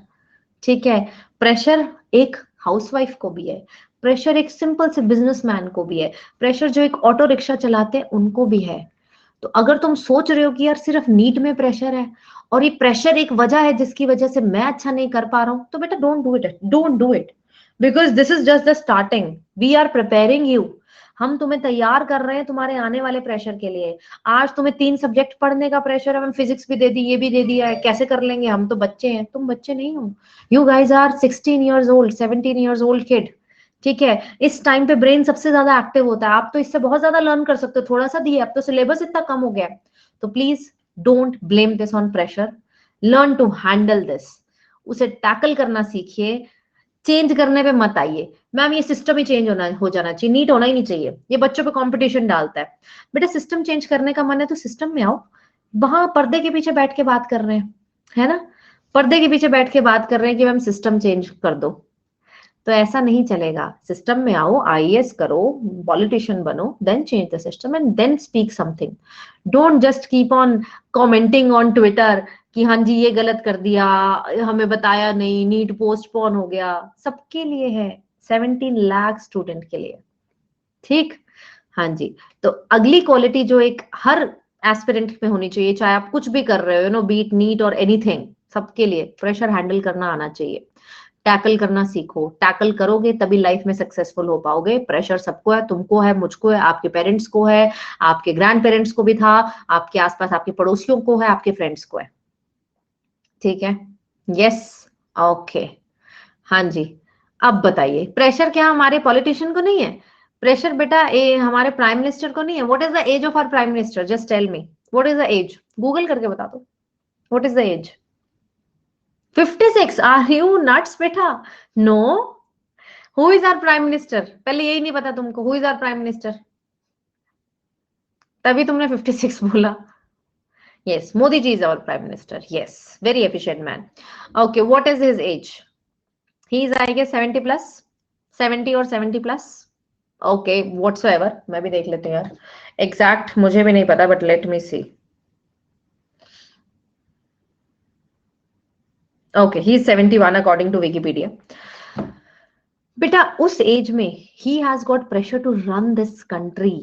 ठीक है। प्रेशर एक हाउसवाइफ को भी है, प्रेशर एक सिंपल से बिजनेसमैन को भी है, प्रेशर जो एक ऑटो रिक्शा चलाते हैं उनको भी है। तो अगर तुम सोच रहे हो कि यार सिर्फ नीट में प्रेशर है, और ये प्रेशर एक वजह है जिसकी वजह से मैं अच्छा नहीं कर पा रहा हूं, तो बेटा don't do it, don't do it, because this is just the starting, we are preparing you. हम तुम्हें तैयार कर रहे हैं तुम्हारे आने वाले प्रेशर के लिए। आज तुम्हें 3 सब्जेक्ट पढ़ने का प्रेशर है, हम फिजिक्स भी दे दी, ये भी दे दिया है, कैसे कर लेंगे, हम तो बच्चे हैं, तुम बच्चे नहीं हो। You guys are 16 years old, 17 years old kid, ठीक है। इस टाइम पे ब्रेन सबसे ज्यादा एक्टिव होता है, आप तो इससे बहुत ज्यादा लर्न कर सकते हो, थोड़ा सा दिए, अब तो सिलेबस इतना कम हो गया है। तो please don't blame this on pressure, learn to handle this, उसे टैकल करना सीखिए। चेंज करने पे मत आइए मैम, ये सिस्टम ही चेंज हो जाना चाहिए, नीट होना ही नहीं चाहिए, ये बच्चों पे कंपटीशन डालता है। बेटा सिस्टम चेंज करने का मन है तो सिस्टम में आओ, वहां पर्दे के पीछे बैठ के बात कर रहे हैं, है ना, पर्दे के पीछे बैठ के बात कर रहे हैं कि मैम सिस्टम चेंज कर दो, तो ऐसा नहीं चलेगा। सिस्टम में आओ, आईएएस करो, पॉलिटिशियन बनो, then change the system and then speak something. Don't just keep on commenting on Twitter कि हाँ जी ये गलत कर दिया, हमें बताया नहीं, नीट पोस्टपोन हो गया। सबके लिए है, 17 लाख स्टूडेंट के लिए, ठीक। हाँ जी, तो अगली क्वालिटी जो एक हर एस्पिरेंट में होनी चाहिए, चाहे आप कुछ भी कर रहे हो, यू नो, बीट नीट और एनीथिंग, सबके लिए प्रेशर हैंडल करना आना चाहिए। टैकल करना सीखो, टैकल करोगे तभी लाइफ में सक्सेसफुल हो पाओगे। प्रेशर सबको है, तुमको है, मुझको है, आपके पेरेंट्स को है, आपके ग्रैंड पेरेंट्स को भी था, आपके आसपास आपके पड़ोसियों को है, आपके फ्रेंड्स को है, ठीक है। यस, ओके, हाँ जी। अब बताइए, प्रेशर क्या हमारे पॉलिटिशियन को नहीं है? प्रेशर बेटा ये हमारे प्राइम मिनिस्टर को नहीं है? What is the age of our prime minister? Just tell me, what is the age? Google करके बता दो, what is the age? 56? Are you nuts बेटा? No. Who is our prime minister? पहले यही नहीं पता तुमको, who is our prime minister? तभी तुमने 56 बोला। Yes, Modi ji is our prime minister, yes, very efficient man. Okay, what is his age? He is I guess 70 plus, 70 और 70 प्लस। ओके, व्हाटसोएवर, मैं भी देख लेते हैं यार, एग्जैक्ट मुझे भी नहीं पता, but let me see. Okay, he is 71 according to Wikipedia. बेटा उस एज में he has got pressure to run this country,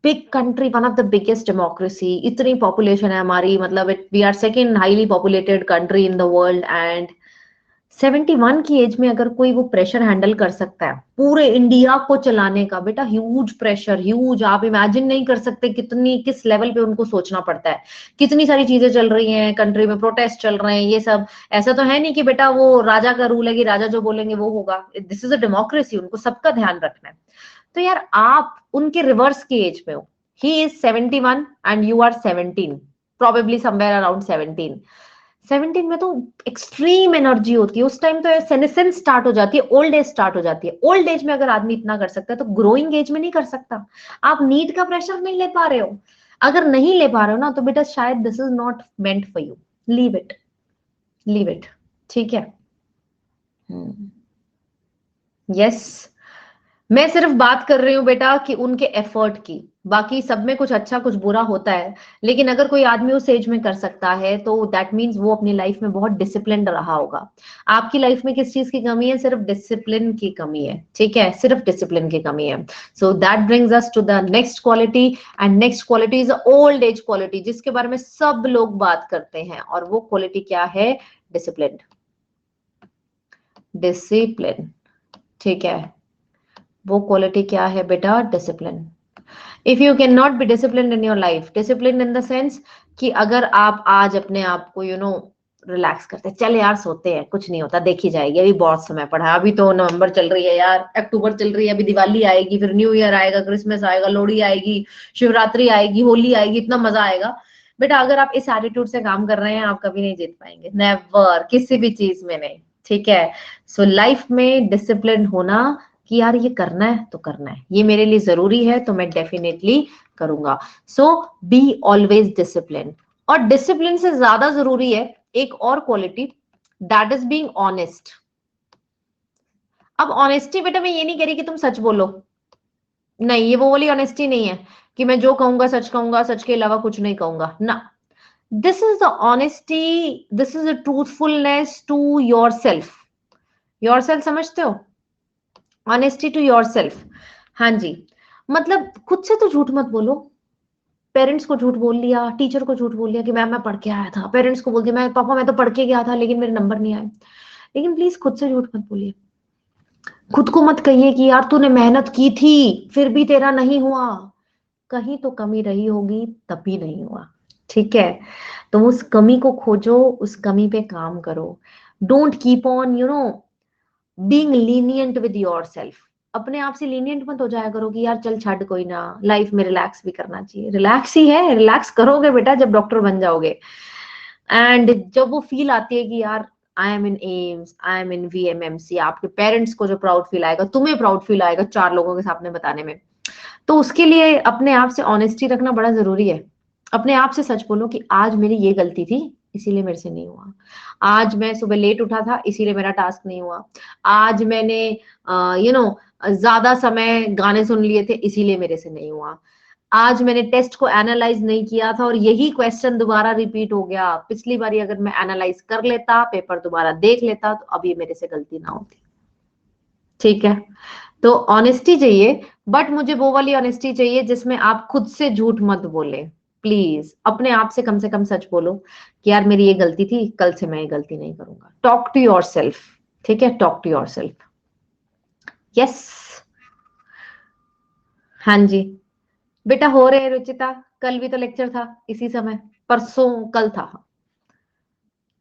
big country, one of the biggest democracy, इतनी पॉपुलेशन है हमारी, मतलब we are second highly populated country in the world, and 71 की age में अगर कोई वो प्रेशर हैंडल कर सकता है पूरे इंडिया को चलाने का, बेटा ह्यूज प्रेशर, ह्यूज, आप इमेजिन नहीं कर सकते कितनी, किस लेवल पे उनको सोचना पड़ता है। कितनी सारी चीजें चल रही हैं कंट्री में, प्रोटेस्ट चल रहे हैं, ये सब। ऐसा तो है नहीं कि बेटा वो राजा का रूल है कि राजा जो बोलेंगे वो होगा, दिस इज अ डेमोक्रेसी, उनको सबका ध्यान रखना है। तो यार आप उनके रिवर्स की एज में हो, he is 71 and you are 17, probably somewhere around 17। 17 में तो एक्सट्रीम एनर्जी होती है, उस टाइम तो सेनेसेंस स्टार्ट हो जाती है, ओल्ड एज स्टार्ट हो जाती है। ओल्ड एज में अगर आदमी इतना कर सकता है तो ग्रोइंग एज में नहीं कर सकता। आप नीट का प्रेशर नहीं ले पा रहे हो, अगर नहीं ले पा रहे हो ना तो बेटा शायद this is not meant for you, leave it, leave it, ठीक है। यस, मैं सिर्फ बात कर रही हूँ बेटा कि उनके एफर्ट की, बाकी सब में कुछ अच्छा कुछ बुरा होता है, लेकिन अगर कोई आदमी उस एज में कर सकता है तो दैट मीन्स वो अपनी लाइफ में बहुत डिसिप्लिन रहा होगा। आपकी लाइफ में किस चीज की कमी है? सिर्फ डिसिप्लिन की कमी है, ठीक है, सिर्फ डिसिप्लिन की कमी है। So that brings us to the next quality, and next quality is old age quality, जिसके बारे में सब लोग बात करते हैं, और वो क्वालिटी क्या है? डिसिप्लिन, डिसिप्लिन, ठीक है। वो क्वालिटी क्या है बेटा? Discipline. If you can not be discipline in your life, discipline in the sense कि अगर आप आज अपने आप को रिलैक्स करते, चल यार सोते हैं, कुछ नहीं होता, देखी जाएगी, अभी बहुत समय पड़ा है, अभी तो नवंबर चल रही है यार, अक्टूबर चल रही है, अभी दिवाली आएगी, फिर न्यू ईयर आएगा, क्रिसमस आएगा, लोहड़ी आएगी, शिवरात्रि आएगी, होली आएगी, इतना मजा आएगा। बेटा अगर आप इस एटीट्यूड से काम कर रहे हैं, आप कभी नहीं जीत पाएंगे, नेवर, किसी भी चीज में नहीं, ठीक है। सो लाइफ में डिसिप्लिन होना कि यार ये करना है तो करना है, ये मेरे लिए जरूरी है तो मैं डेफिनेटली करूंगा। सो बी ऑलवेज डिसिप्लिन। और डिसिप्लिन से ज्यादा जरूरी है एक और quality, that is being honest. अब ऑनेस्टी बेटा मैं ये नहीं कह रही कि तुम सच बोलो, नहीं, ये वो वाली ऑनेस्टी नहीं है कि मैं जो कहूंगा, सच के अलावा कुछ नहीं कहूंगा ना। This is the honesty, this is the truthfulness to yourself. Yourself समझते हो? ऑनेस्टी टू योर सेल्फ, हाँ जी, मतलब खुद से तो झूठ मत बोलो। पेरेंट्स को झूठ बोल लिया, टीचर को झूठ बोल लिया कि मैम मैं पढ़ के आया था, पेरेंट्स को बोल दिया मैं पापा मैं तो पढ़ के गया था लेकिन मेरे नंबर नहीं आए। लेकिन प्लीज खुद से झूठ मत बोलिए। खुद को मत कहिए कि यार तूने मेहनत की थी फिर भी तेरा नहीं हुआ, कहीं तो कमी रही होगी तभी नहीं हुआ, ठीक है। तो उस कमी को खोजो, उस कमी पे काम करो। Don't keep on being lenient with yourself. अपने आप से लीनियंट मत हो जाया करो कि यार चल छाड़ कोई ना, लाइफ में रिलैक्स भी करना चाहिए। रिलैक्स ही है, रिलैक्स करोगे बेटा जब डॉक्टर बन जाओगे, एंड जब वो फील आती है कि यार I am in AIIMS, I am in VMMC, आपके पेरेंट्स को जो प्राउड फील आएगा, तुम्हें प्राउड फील आएगा 4 लोगों के सामने बताने में। तो उसके लिए अपने आप से ऑनेस्टी रखना बड़ा जरूरी है। अपने आप से सच बोलो कि आज मेरी ये गलती थी, इसीलिए मेरे से नहीं हुआ। आज मैं सुबह लेट उठा था, इसीलिए मेरा टास्क नहीं हुआ। आज मैंने ज्यादा समय गाने सुन लिए थे, इसीलिए मेरे से नहीं हुआ। आज मैंने टेस्ट को एनालाइज नहीं किया था और यही क्वेश्चन दोबारा रिपीट हो गया। पिछली बारी अगर मैं एनालाइज कर लेता, पेपर दोबारा देख लेता, तो अब ये मेरे से गलती ना होती। ठीक है, तो ऑनेस्टी चाहिए, बट मुझे वो वाली ऑनेस्टी चाहिए जिसमें आप खुद से झूठ मत बोले। प्लीज अपने आप से कम सच बोलो कि यार मेरी ये गलती थी, कल से मैं ये गलती नहीं करूंगा। Talk to yourself. ठीक है, talk to yourself. Yes, हाँ जी बेटा, हो रहे हैं रुचिता, कल भी तो लेक्चर था इसी समय, परसों कल था।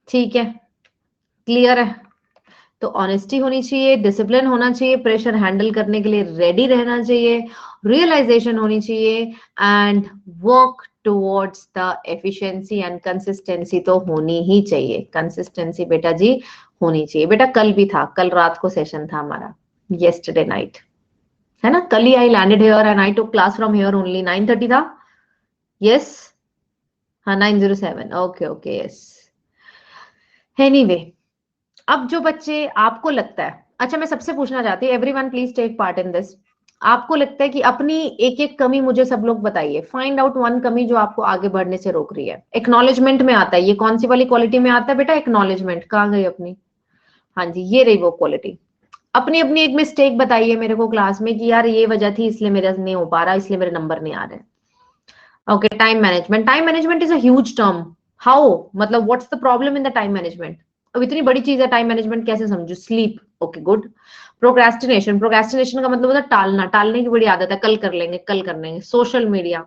ठीक है, क्लियर है। तो ऑनेस्टी होनी चाहिए, डिसिप्लिन होना चाहिए, प्रेशर हैंडल करने के लिए रेडी रहना चाहिए, रियलाइजेशन होनी चाहिए, and work towards the efficiency and consistency तो होनी ही चाहिए। कंसिस्टेंसी बेटा जी होनी चाहिए। बेटा कल भी था, कल रात को सेशन था हमारा, येस्टरडे नाइट, है ना। कल ही I landed here and I took class from here only. 9:30 था। यस, हाँ 9:07। Okay okay, yes. एनीवे, अब जो बच्चे आपको लगता है, अच्छा मैं सबसे पूछना चाहती हूँ, everyone please take part in this. आपको लगता है कि अपनी एक एक कमी मुझे सब लोग बताइए। फाइंड आउट वन कमी जो आपको आगे बढ़ने से रोक रही है। एक्नॉलेजमेंट में आता है, ये कौन सी वाली क्वालिटी में आता है बेटा? एक्नॉलेजमेंट। कहाँ गई अपनी? हाँ जी, ये रही वो क्वालिटी। अपनी अपनी एक मिस्टेक बताइए मेरे को क्लास में कि यार ये वजह थी, इसलिए मेरा नहीं हो पा रहा, इसलिए मेरे नंबर नहीं आ रहे। Okay, time management. Time management is a huge term. How, मतलब what's the problem in the time management? अब इतनी बड़ी चीज है टाइम मैनेजमेंट, कैसे समझू? Sleep. Okay good. Procrastination. Procrastination का मतलब होता है टालना, टालने की बड़ी आदत है, कल कर लेंगे, कल कर लेंगे। Social media.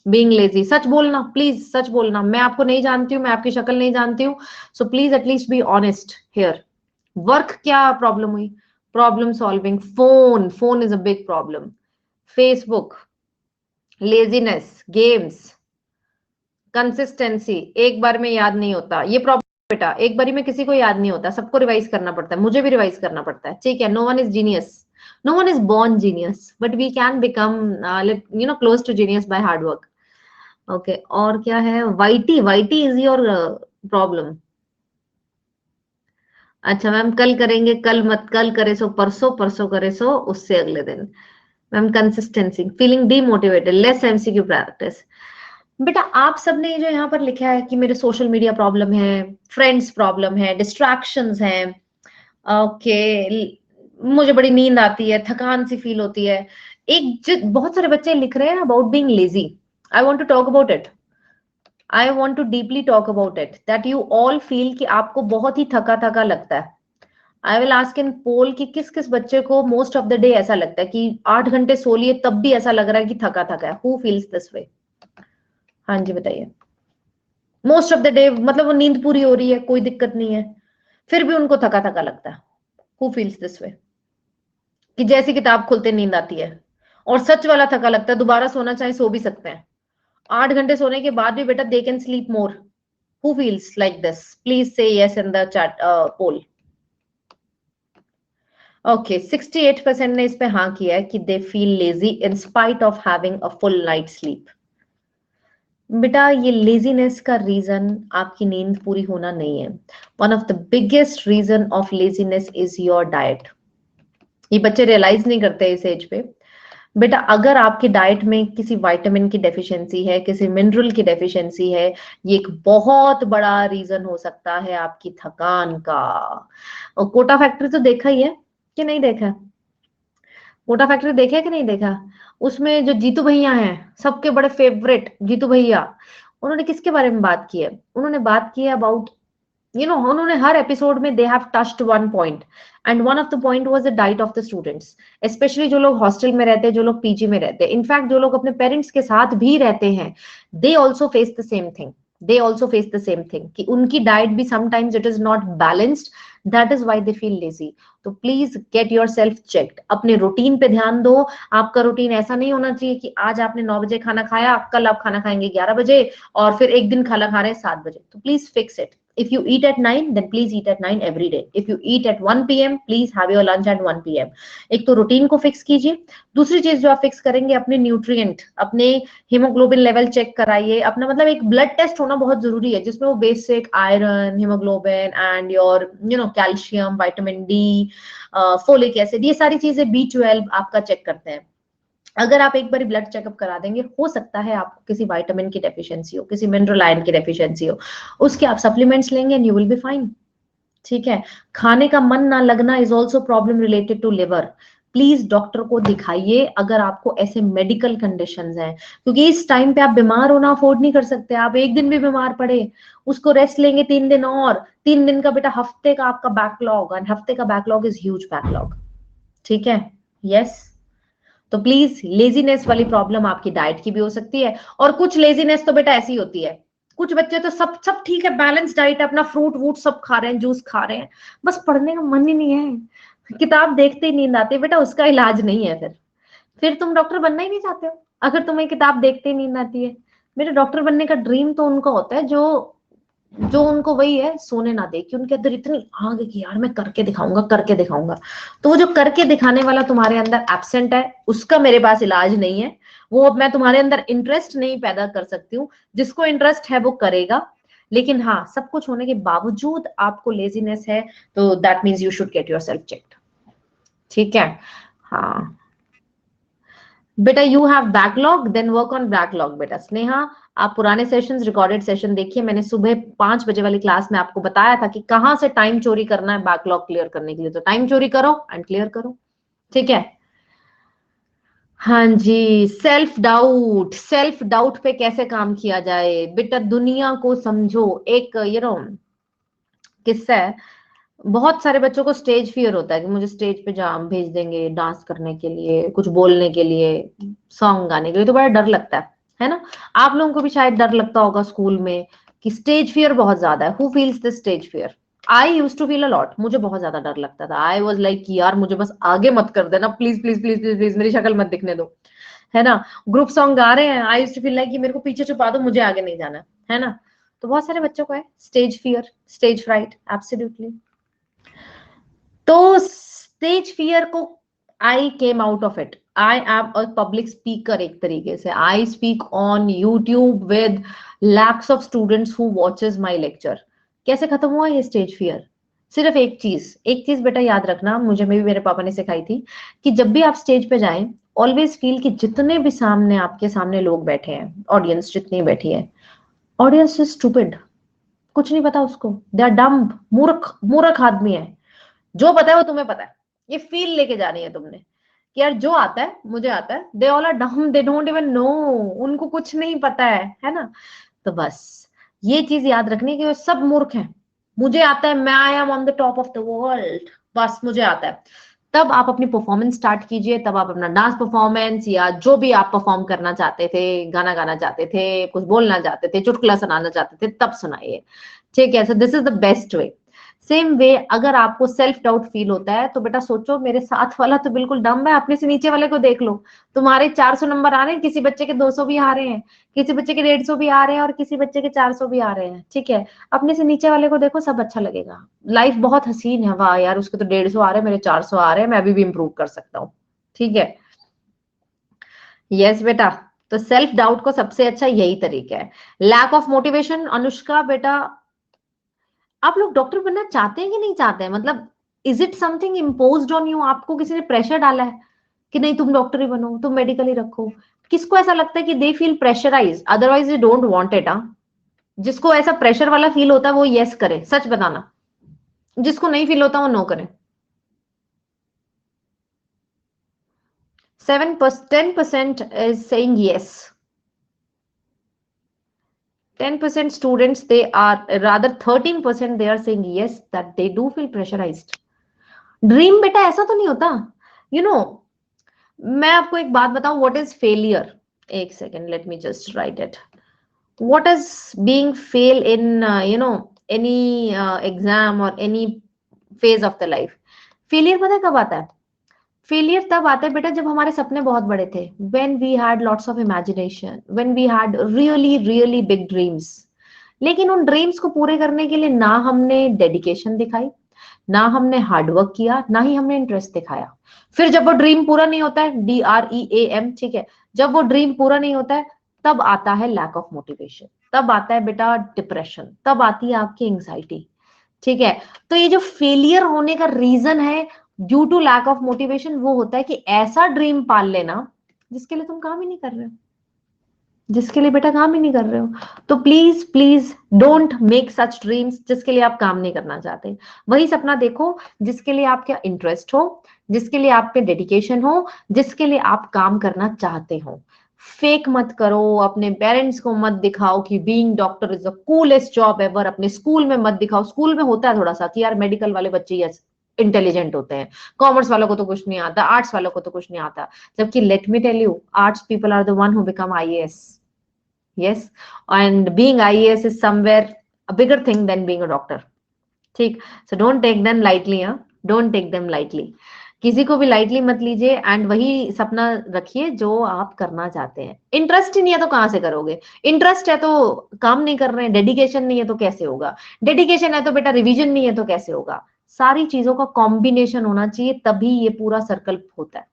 Being lazy. सच बोलना, प्लीज सच बोलना। मैं आपको नहीं जानती हूँ, मैं आपकी शक्ल नहीं जानती हूँ, so please at least be honest here. Work क्या प्रॉब्लम हुई? Problem solving. Phone, phone is a big problem. Facebook. Laziness. Games. Consistency, एक बार में याद नहीं होता, ये प्रॉब्लम बेटा। एक बारी में किसी को याद नहीं होता, सबको रिवाइज करना पड़ता है, मुझे भी रिवाइज करना पड़ता है। ठीक है, no one is genius, no one is born genius, but we can become close to genius by hard work. Okay, और क्या है? YT. YT is your problem. अच्छा मैम, कल करेंगे, कल मत, कल करे सो परसों, परसों करे सो उससे अगले दिन। Ma'am consistency, feeling demotivated, less MCQ practice. बेटा आप सबने ये जो यहाँ पर लिखा है कि मेरे सोशल मीडिया प्रॉब्लम है, फ्रेंड्स प्रॉब्लम है, डिस्ट्रैक्शंस हैं, ओके, मुझे बड़ी नींद आती है, थकान सी फील होती है। बहुत सारे बच्चे लिख रहे हैं about being lazy. I want to talk about it. I want to deeply talk about it, that you all feel कि आपको बहुत ही थका थका लगता है। आई विल आस्क इन पोल कि किस किस बच्चे को मोस्ट ऑफ द डे ऐसा लगता है कि 8 घंटे सो लिए तब भी ऐसा लग रहा है कि थका थका है। Who feels this way? हाँ जी बताइए। मोस्ट ऑफ द डे मतलब वो नींद पूरी हो रही है, कोई दिक्कत नहीं है, फिर भी उनको थका थका लगता है। Who feels this way? कि जैसी किताब खुलते नींद आती है, और सच वाला थका लगता है, दोबारा सोना चाहे सो भी सकते हैं। 8 घंटे सोने के बाद भी बेटा they can sleep more. Who feels like this? Please say yes in the chat poll. Okay, 68% ने इस पे हाँ किया है कि they feel lazy in spite of having a full night sleep. बेटा ये लेजीनेस का रीजन आपकी नींद पूरी होना नहीं है। One of the biggest reason of laziness is your diet. ये बच्चे रियलाइज नहीं करते इस एज पे। बेटा अगर आपकी डाइट में किसी विटामिन की डेफिशिएंसी है, किसी मिनरल की डेफिशिएंसी है, ये एक बहुत बड़ा रीजन हो सकता है आपकी थकान का। और कोटा फैक्ट्री तो देखा ही है कि नहीं देखा? कोटा फैक्ट्री देखा है कि नहीं देखा? उसमें जो जीतू भैया हैं, सबके बड़े फेवरेट जीतू भैया, उन्होंने किसके बारे में बात की है? उन्होंने बात की है अबाउट, उन्होंने हर एपिसोड में they have touched one point, and one of the point was the diet of the students. Specially जो लोग हॉस्टल में रहते हैं, जो लोग पीजी में रहते हैं, इनफैक्ट जो लोग अपने पेरेंट्स के साथ भी रहते हैं, they also face the same thing. They also face the same thing कि उनकी डाइट भी sometimes it is not balanced, that is why they feel lazy. तो please get yourself checked, अपने रूटीन पे ध्यान दो। आपका रूटीन ऐसा नहीं होना चाहिए कि आज आपने 9 बजे खाना खाया, कल आप खाना खाएंगे 11 बजे, और फिर एक दिन खाना खा रहे हैं 7 बजे। तो please fix it. If you eat at 9, then please eat at 9 every day. If you eat at 1 p.m., please have your lunch at 1 p.m. एक तो रूटीन को फिक्स कीजिए. दूसरी चीज जो आप फिक्स करेंगे, अपने न्यूट्रिएंट, अपने हीमोग्लोबिन लेवल चेक कराइए. अपना मतलब एक ब्लड टेस्ट होना बहुत जरूरी है, जिसमें वो basic iron, haemoglobin and your calcium, vitamin D, folic acid, ये सारी चीजें, B12 आपका चेक करते हैं. अगर आप एक बार ब्लड चेकअप करा देंगे, हो सकता है आपको किसी विटामिन की डेफिशिएंसी हो, किसी मिनरल आयरन की डेफिशिएंसी हो, उसके आप सप्लीमेंट्स लेंगे and you will be fine. ठीक है. खाने का मन ना लगना is also problem related to liver. Please doctor को दिखाइए अगर आपको ऐसे मेडिकल कंडीशंस हैं, क्योंकि इस टाइम पे आप बीमार होना अफोर्ड नहीं कर सकते. आप एक दिन भी बीमार पड़े, उसको रेस्ट लेंगे 3 दिन, और 3 दिन का बेटा हफ्ते का आपका बैकलॉग, एंड हफ्ते का बैकलॉग इज ह्यूज बैकलॉग. ठीक है. यस. तो प्लीज, लेजीनेस वाली प्रॉब्लम आपकी डाइट की भी हो सकती है, और कुछ लेजीनेस तो बेटा ऐसी होती है, कुछ बच्चे तो सब सब ठीक है, बैलेंस डाइट, अपना फ्रूट वूट सब खा रहे हैं, जूस खा रहे हैं, बस पढ़ने का मन ही नहीं है, किताब देखते ही नींद आती है. बेटा उसका इलाज नहीं है. फिर तुम डॉक्टर बनना ही नहीं चाहते हो अगर तुम्हें किताब देखते ही नींद आती है. मेरे डॉक्टर बनने का ड्रीम तो उनका होता है जो जो उनको वही है, सोने ना दे, कि उनके अंदर इतनी आग है कि यार मैं करके दिखाऊंगा, करके दिखाऊंगा. तो वो जो करके दिखाने वाला तुम्हारे अंदर एब्सेंट है, उसका मेरे पास इलाज नहीं है. वो मैं तुम्हारे अंदर इंटरेस्ट नहीं पैदा कर सकती हूँ. जिसको इंटरेस्ट है वो करेगा. लेकिन हाँ, सब कुछ होने के बावजूद आपको लेजीनेस है, तो that means you should get yourself checked. ठीक है. हाँ बेटा, you have backlog, then work on backlog. बेटा स्नेहा, आप पुराने सेशंस, रिकॉर्डेड सेशन देखिए. मैंने सुबह 5 बजे वाली क्लास में आपको बताया था कि कहां से टाइम चोरी करना है बैकलॉग क्लियर करने के लिए. तो टाइम चोरी करो एंड क्लियर करो. ठीक है. हाँ जी. सेल्फ डाउट, सेल्फ डाउट पे कैसे काम किया जाए बेटा? दुनिया को समझो. एक किस्सा है. बहुत सारे बच्चों को स्टेज फियर होता है कि मुझे स्टेज पे जा भेज देंगे डांस करने के लिए, कुछ बोलने के लिए, सॉन्ग गाने के लिए, तो बड़ा डर लगता है ना? आप लोगों को भी शायद डर लगता होगा स्कूल में, कि स्टेज फियर बहुत ज्यादा है. Who feels this stage fear? I use to feel a lot. मुझे बहुत ज्यादा डर लगता था. आई वॉज लाइक यार मुझे बस आगे मत कर देना, please please please please please, मेरी शक्ल मत दिखने दो, है ना? ग्रुप सॉन्ग गा रहे हैं, आई यूज टू फील लाइक कि मेरे को पीछे छुपा दो, मुझे आगे नहीं जाना, है ना? तो बहुत सारे बच्चों को है stage fear, stage fright. Absolutely. तो स्टेज फियर को, I came out of it. I am a public speaker. एक तरीके से I speak on YouTube with lakhs of students who watches my lecture. कैसे खत्म हुआ ये स्टेज फियर? सिर्फ एक चीज बेटा याद रखना, मुझे भी मेरे पापा ने सिखाई थी, कि जब भी आप स्टेज पे जाएं, ऑलवेज फील कि जितने भी सामने आपके सामने लोग बैठे हैं, ऑडियंस जितनी बैठी है, ऑडियंस इज स्टूपिड. कुछ नहीं पता उसको. They are dumb. मूर्ख, मूर्ख आदमी है. जो पता है वो तुम्हें पता है. ये फील लेके जानी है तुमने, कि यार जो आता है मुझे आता है. They all are dumb, they don't even know. उनको कुछ नहीं पता है ना? तो बस ये चीज याद रखनी है कि वो सब मूर्ख हैं. मुझे आता है, मैं I am on the top of the world, बस मुझे आता है. तब आप अपनी परफॉर्मेंस स्टार्ट कीजिए. तब आप अपना डांस परफॉर्मेंस या जो भी आप परफॉर्म करना चाहते थे, गाना गाना चाहते थे, कुछ बोलना चाहते थे, चुटकुला सुनाना चाहते थे, तब सुनाइए. ठीक है. So this is the best way. Same way, अगर आपको सेल्फ डाउट फील होता है, तो बेटा सोचो मेरे साथ वाला तो बिल्कुल डम है, अपने से नीचे वाले को देख लो. तुम्हारे 400 नंबर आ रहे हैं, किसी बच्चे के 200 भी आ रहे हैं, किसी बच्चे के 150 भी आ रहे हैं, और किसी बच्चे के 400 भी आ रहे हैं. ठीक है. अपने से नीचे वाले को देखो, सब अच्छा लगेगा. लाइफ बहुत हसीन है. वाह यार, उसके तो 150 आ रहे हैं, मेरे 400 आ रहे हैं, मैं अभी भी इंप्रूव कर सकता हूँ. ठीक है. यस बेटा. तो सेल्फ डाउट को सबसे अच्छा यही तरीका है. Lack of motivation. अनुष्का बेटा, आप लोग डॉक्टर बनना चाहते हैं कि नहीं चाहते हैं? मतलब is it something imposed on you? आपको किसी ने प्रेशर डाला है कि नहीं तुम डॉक्टर ही बनो, तुम मेडिकल ही रखो? किसको ऐसा लगता है कि they feel pressurise, otherwise they don't want it? जिसको ऐसा प्रेशर वाला फील होता है वो यस करे. सच बताना. जिसको नहीं फील होता वो नो करे. 10% is saying yes. 10% students, they are rather 13% they are saying yes, that they do feel pressurized. Dream बेटा ऐसा तो नहीं होता. यू नो, मैं आपको एक बात बताऊं, व्हाट इज फेलियर? एक second, let me just write it. What is being fail in any exam और any phase of the life? Failure पता है कब आता है? फेलियर तब आता है बेटा जब हमारे सपने बहुत बड़े थे. When we had lots of imagination, when we had really really big dreams. लेकिन उन ड्रीम्स को पूरे करने के लिए ना हमने डेडिकेशन दिखाई, ना हमने हार्डवर्क किया, ना ही हमने इंटरेस्ट दिखाया। फिर जब वो ड्रीम पूरा नहीं होता है, DREAM, ठीक है, जब वो ड्रीम पूरा नहीं होता है, तब आता है लैक ऑफ मोटिवेशन, तब आता है बेटा डिप्रेशन, तब आती है आपकी एंग्जाइटी, ठीक है। तो ये जो फेलियर होने का रीजन है due to lack of motivation, वो होता है कि ऐसा ड्रीम पाल लेना जिसके लिए तुम काम ही नहीं कर रहे हो, जिसके लिए बेटा काम ही नहीं कर रहे हो। तो please please don't make such dreams जिसके लिए आप काम नहीं करना चाहते। वही सपना देखो जिसके लिए आपका इंटरेस्ट हो, जिसके लिए आप पे डेडिकेशन हो, जिसके लिए आप काम करना चाहते हो। फेक मत करो, अपने पेरेंट्स को मत दिखाओ कि being doctor is the coolest job ever, अपने स्कूल में मत दिखाओ। स्कूल में होता है थोड़ा सा कि यार मेडिकल वाले बच्चे यस इंटेलिजेंट होते हैं, कॉमर्स वालों को तो कुछ नहीं आता, आर्ट्स वालों को तो कुछ नहीं आता। जबकि let me tell you, arts people are the one who become IAS. Yes, and being IAS is somewhere a bigger thing than being a doctor. ठीक, so don't take them lightly, हाँ, don't take them lightly. किसी को भी lightly मत लीजिए, and वही सपना रखिए जो आप करना चाहते हैं। इंटरेस्ट ही नहीं है तो कहां से करोगे? इंटरेस्ट है तो काम नहीं कर रहे हैं, डेडिकेशन नहीं है तो कैसे होगा? डेडिकेशन है तो बेटा रिवीजन नहीं है तो कैसे होगा? सारी चीजों का कॉम्बिनेशन होना चाहिए, तभी ये पूरा सर्कल होता है,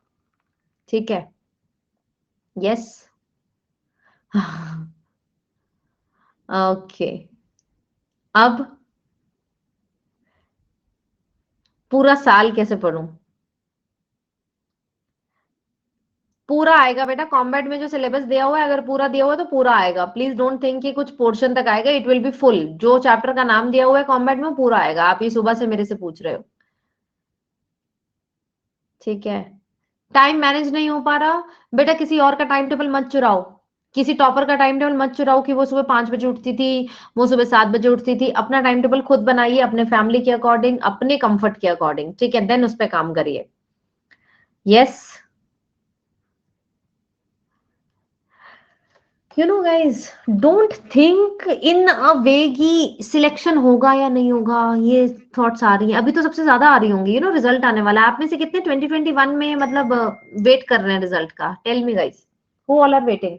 ठीक है। Yes, okay. अब पूरा साल कैसे पढूं? पूरा आएगा बेटा, कॉम्बैट में जो सिलेबस दिया हुआ है, अगर पूरा दिया हुआ है तो पूरा आएगा। प्लीज डोंट थिंक कि कुछ पोर्शन तक आएगा, इट विल बी फुल। जो चैप्टर का नाम दिया हुआ है कॉम्बैट में पूरा आएगा। आप ये सुबह से मेरे से पूछ रहे हो, ठीक है। टाइम मैनेज नहीं हो पा रहा बेटा, किसी और का टाइम टेबल मत चुराओ, किसी टॉपर का टाइम टेबल मत चुराओ कि वो सुबह 5 बजे उठती थी, वो सुबह 7 बजे उठती थी। अपना टाइम टेबल खुद बनाइए, अपने फैमिली के अकॉर्डिंग, अपने कंफर्ट के अकॉर्डिंग, ठीक है, देन उस पर काम करिए। Yes, you know guys, don't think in a way कि सिलेक्शन होगा या नहीं होगा। ये थॉट्स आ रही हैं अभी, तो सबसे ज्यादा आ रही होंगी। रिजल्ट आने वाला है। आप में से कितने 2021 में मतलब वेट कर रहे हैं रिजल्ट का? Tell me guys, who all are waiting?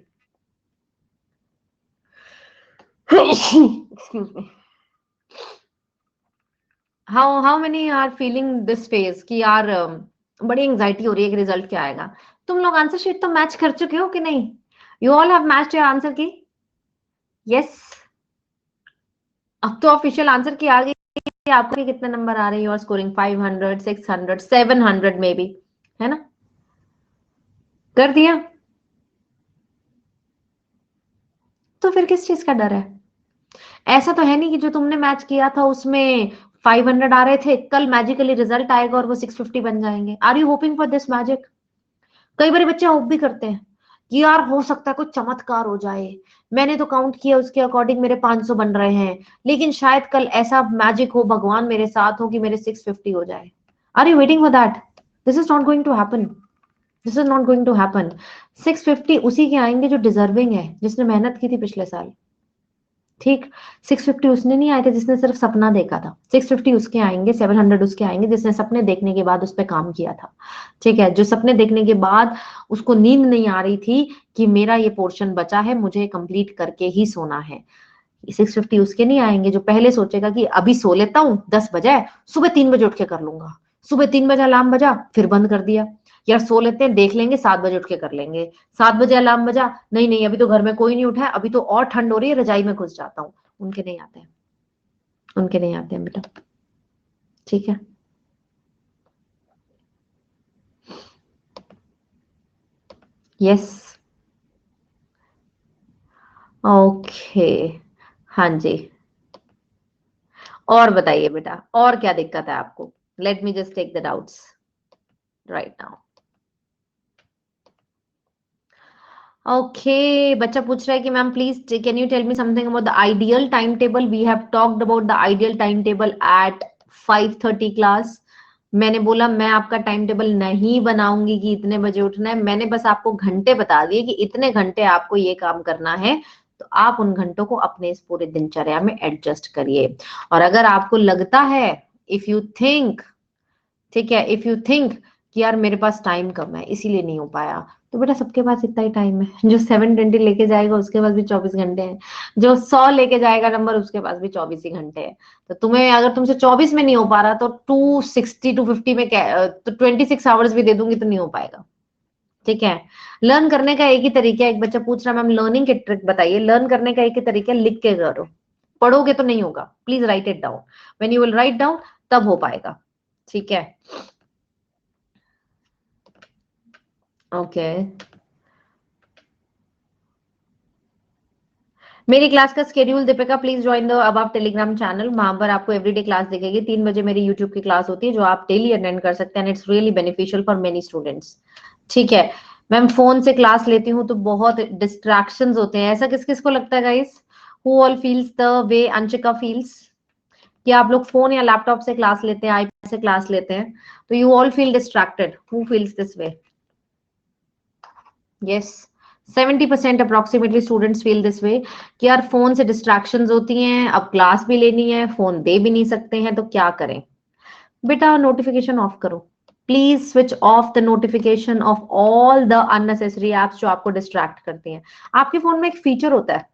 Excuse me. How many are feeling this phase कि यार बड़ी एंजाइटी हो रही है कि रिजल्ट क्या आएगा? तुम लोग आंसर शीट तो मैच कर चुके हो कि नहीं? You all have matched your answer की? यस, अब तो ऑफिशियल आंसर की आ गई। आपको भी कितने नंबर आ रहे हैं? You are scoring 500, 600, 700 maybe, है ना? कर दिया? तो फिर किस चीज का डर है? ऐसा तो है नहीं कि जो तुमने मैच किया था उसमें 500 आ रहे थे, कल मैजिकली रिजल्ट आएगा और वो 650 बन जाएंगे। Are you hoping for this magic? कई बार बच्चे होप भी करते हैं कि यार हो सकता है कुछ चमत्कार हो जाए, मैंने तो काउंट किया उसके अकॉर्डिंग मेरे 500 बन रहे हैं, लेकिन शायद कल ऐसा मैजिक हो, भगवान मेरे साथ हो कि मेरे 650 हो जाए। Are you waiting for that? This is not going to happen, this is not going to happen. 650 उसी के आएंगे जो डिजर्विंग है, जिसने मेहनत की थी पिछले साल, ठीक। 650 उसने नहीं आए थे जिसने सिर्फ सपना देखा था। 650 उसके आएंगे, 700 उसके आएंगे जिसने सपने देखने के बाद उस पर काम किया था, ठीक है। जो सपने देखने के बाद उसको नींद नहीं आ रही थी कि मेरा ये पोर्शन बचा है, मुझे कंप्लीट करके ही सोना है। 650 उसके नहीं आएंगे जो पहले सोचेगा कि अभी सो लेता हूँ, 10 बजे, सुबह 3 बजे उठ के कर लूंगा। सुबह 3 बजे अलार्म बजा, फिर बंद कर दिया। यार सो लेते हैं, देख लेंगे, 7 बजे उठ के कर लेंगे। 7 बजे अलार्म बजा, नहीं नहीं अभी तो घर में कोई नहीं उठा है, अभी तो और ठंड हो रही है, रजाई में घुस जाता हूँ। उनके नहीं आते हैं, उनके नहीं आते हैं बेटा, ठीक है। यस, ओके, हाँ जी। और बताइए बेटा, और क्या दिक्कत है आपको? Let me just take the doubts right now. Okay, बच्चा पूछ रहा है कि ma'am please can you tell me something about the ideal time table? We have talked about the ideal time table at 5:30 class. मैंने बोला मैं आपका time table नहीं बनाऊंगी कि इतने बजे उठना है, मैंने बस आपको घंटे बता दिए कि इतने घंटे आपको ये काम करना है, तो आप उन घंटों को अपने इस पूरे दिनचर्या में एडजस्ट करिए। और अगर आपको लगता है, इफ यू थिंक, ठीक है, इफ यू थिंक कि यार मेरे पास टाइम कम है इसीलिए नहीं हो पाया, तो बेटा सबके पास इतना ही टाइम है, जो 720 लेके जाएगा उसके पास भी 24 घंटे हैं, जो 100 लेके जाएगा नंबर उसके पास भी 24 ही घंटे हैं। तो तुम्हें अगर तुमसे 24 में नहीं हो पा रहा तो 260 250 में तो 26 आवर्स भी दे दूंगी तो नहीं हो पाएगा। ठीक है। लर्न करने का एक ही तरीका है, एक बच्चा पूछ रहा मैम लर्निंग के ट्रिक बताइए। लर्न करने का एक ही तरीका है, लिख के करो। पढ़ोगे तो नहीं होगा, please right it down. When you will write down तब हो पाएगा। ठीक है। ओके। मेरी क्लास का schedule Deepika, please join the above Telegram channel. वहां पर आपको एवरीडे क्लास दिखेगी। 3 बजे मेरी यूट्यूब की क्लास होती है जो आप डेली अटेंड कर सकते हैं। It's really beneficial for many students. ठीक है। मैम फोन से क्लास लेती हूँ तो बहुत डिस्ट्रैक्शंस होते हैं, ऐसा किस किस को लगता है guys? Who all feels the way Anshika feels? कि आप लोग फोन या लैपटॉप से क्लास लेते हैं, आईपैड से क्लास लेते हैं, तो you all feel distracted. Who feels this way? Yes, 70% approximately students feel this way कि यार फोन से डिस्ट्रैक्शंस होती हैं, अब क्लास भी लेनी है, फोन दे भी नहीं सकते हैं, तो क्या करें? बेटा नोटिफिकेशन ऑफ करो। Please switch off the notification of all the unnecessary apps जो आपको डिस्ट्रैक्ट करती हैं। आपके फोन में एक फीचर होता है,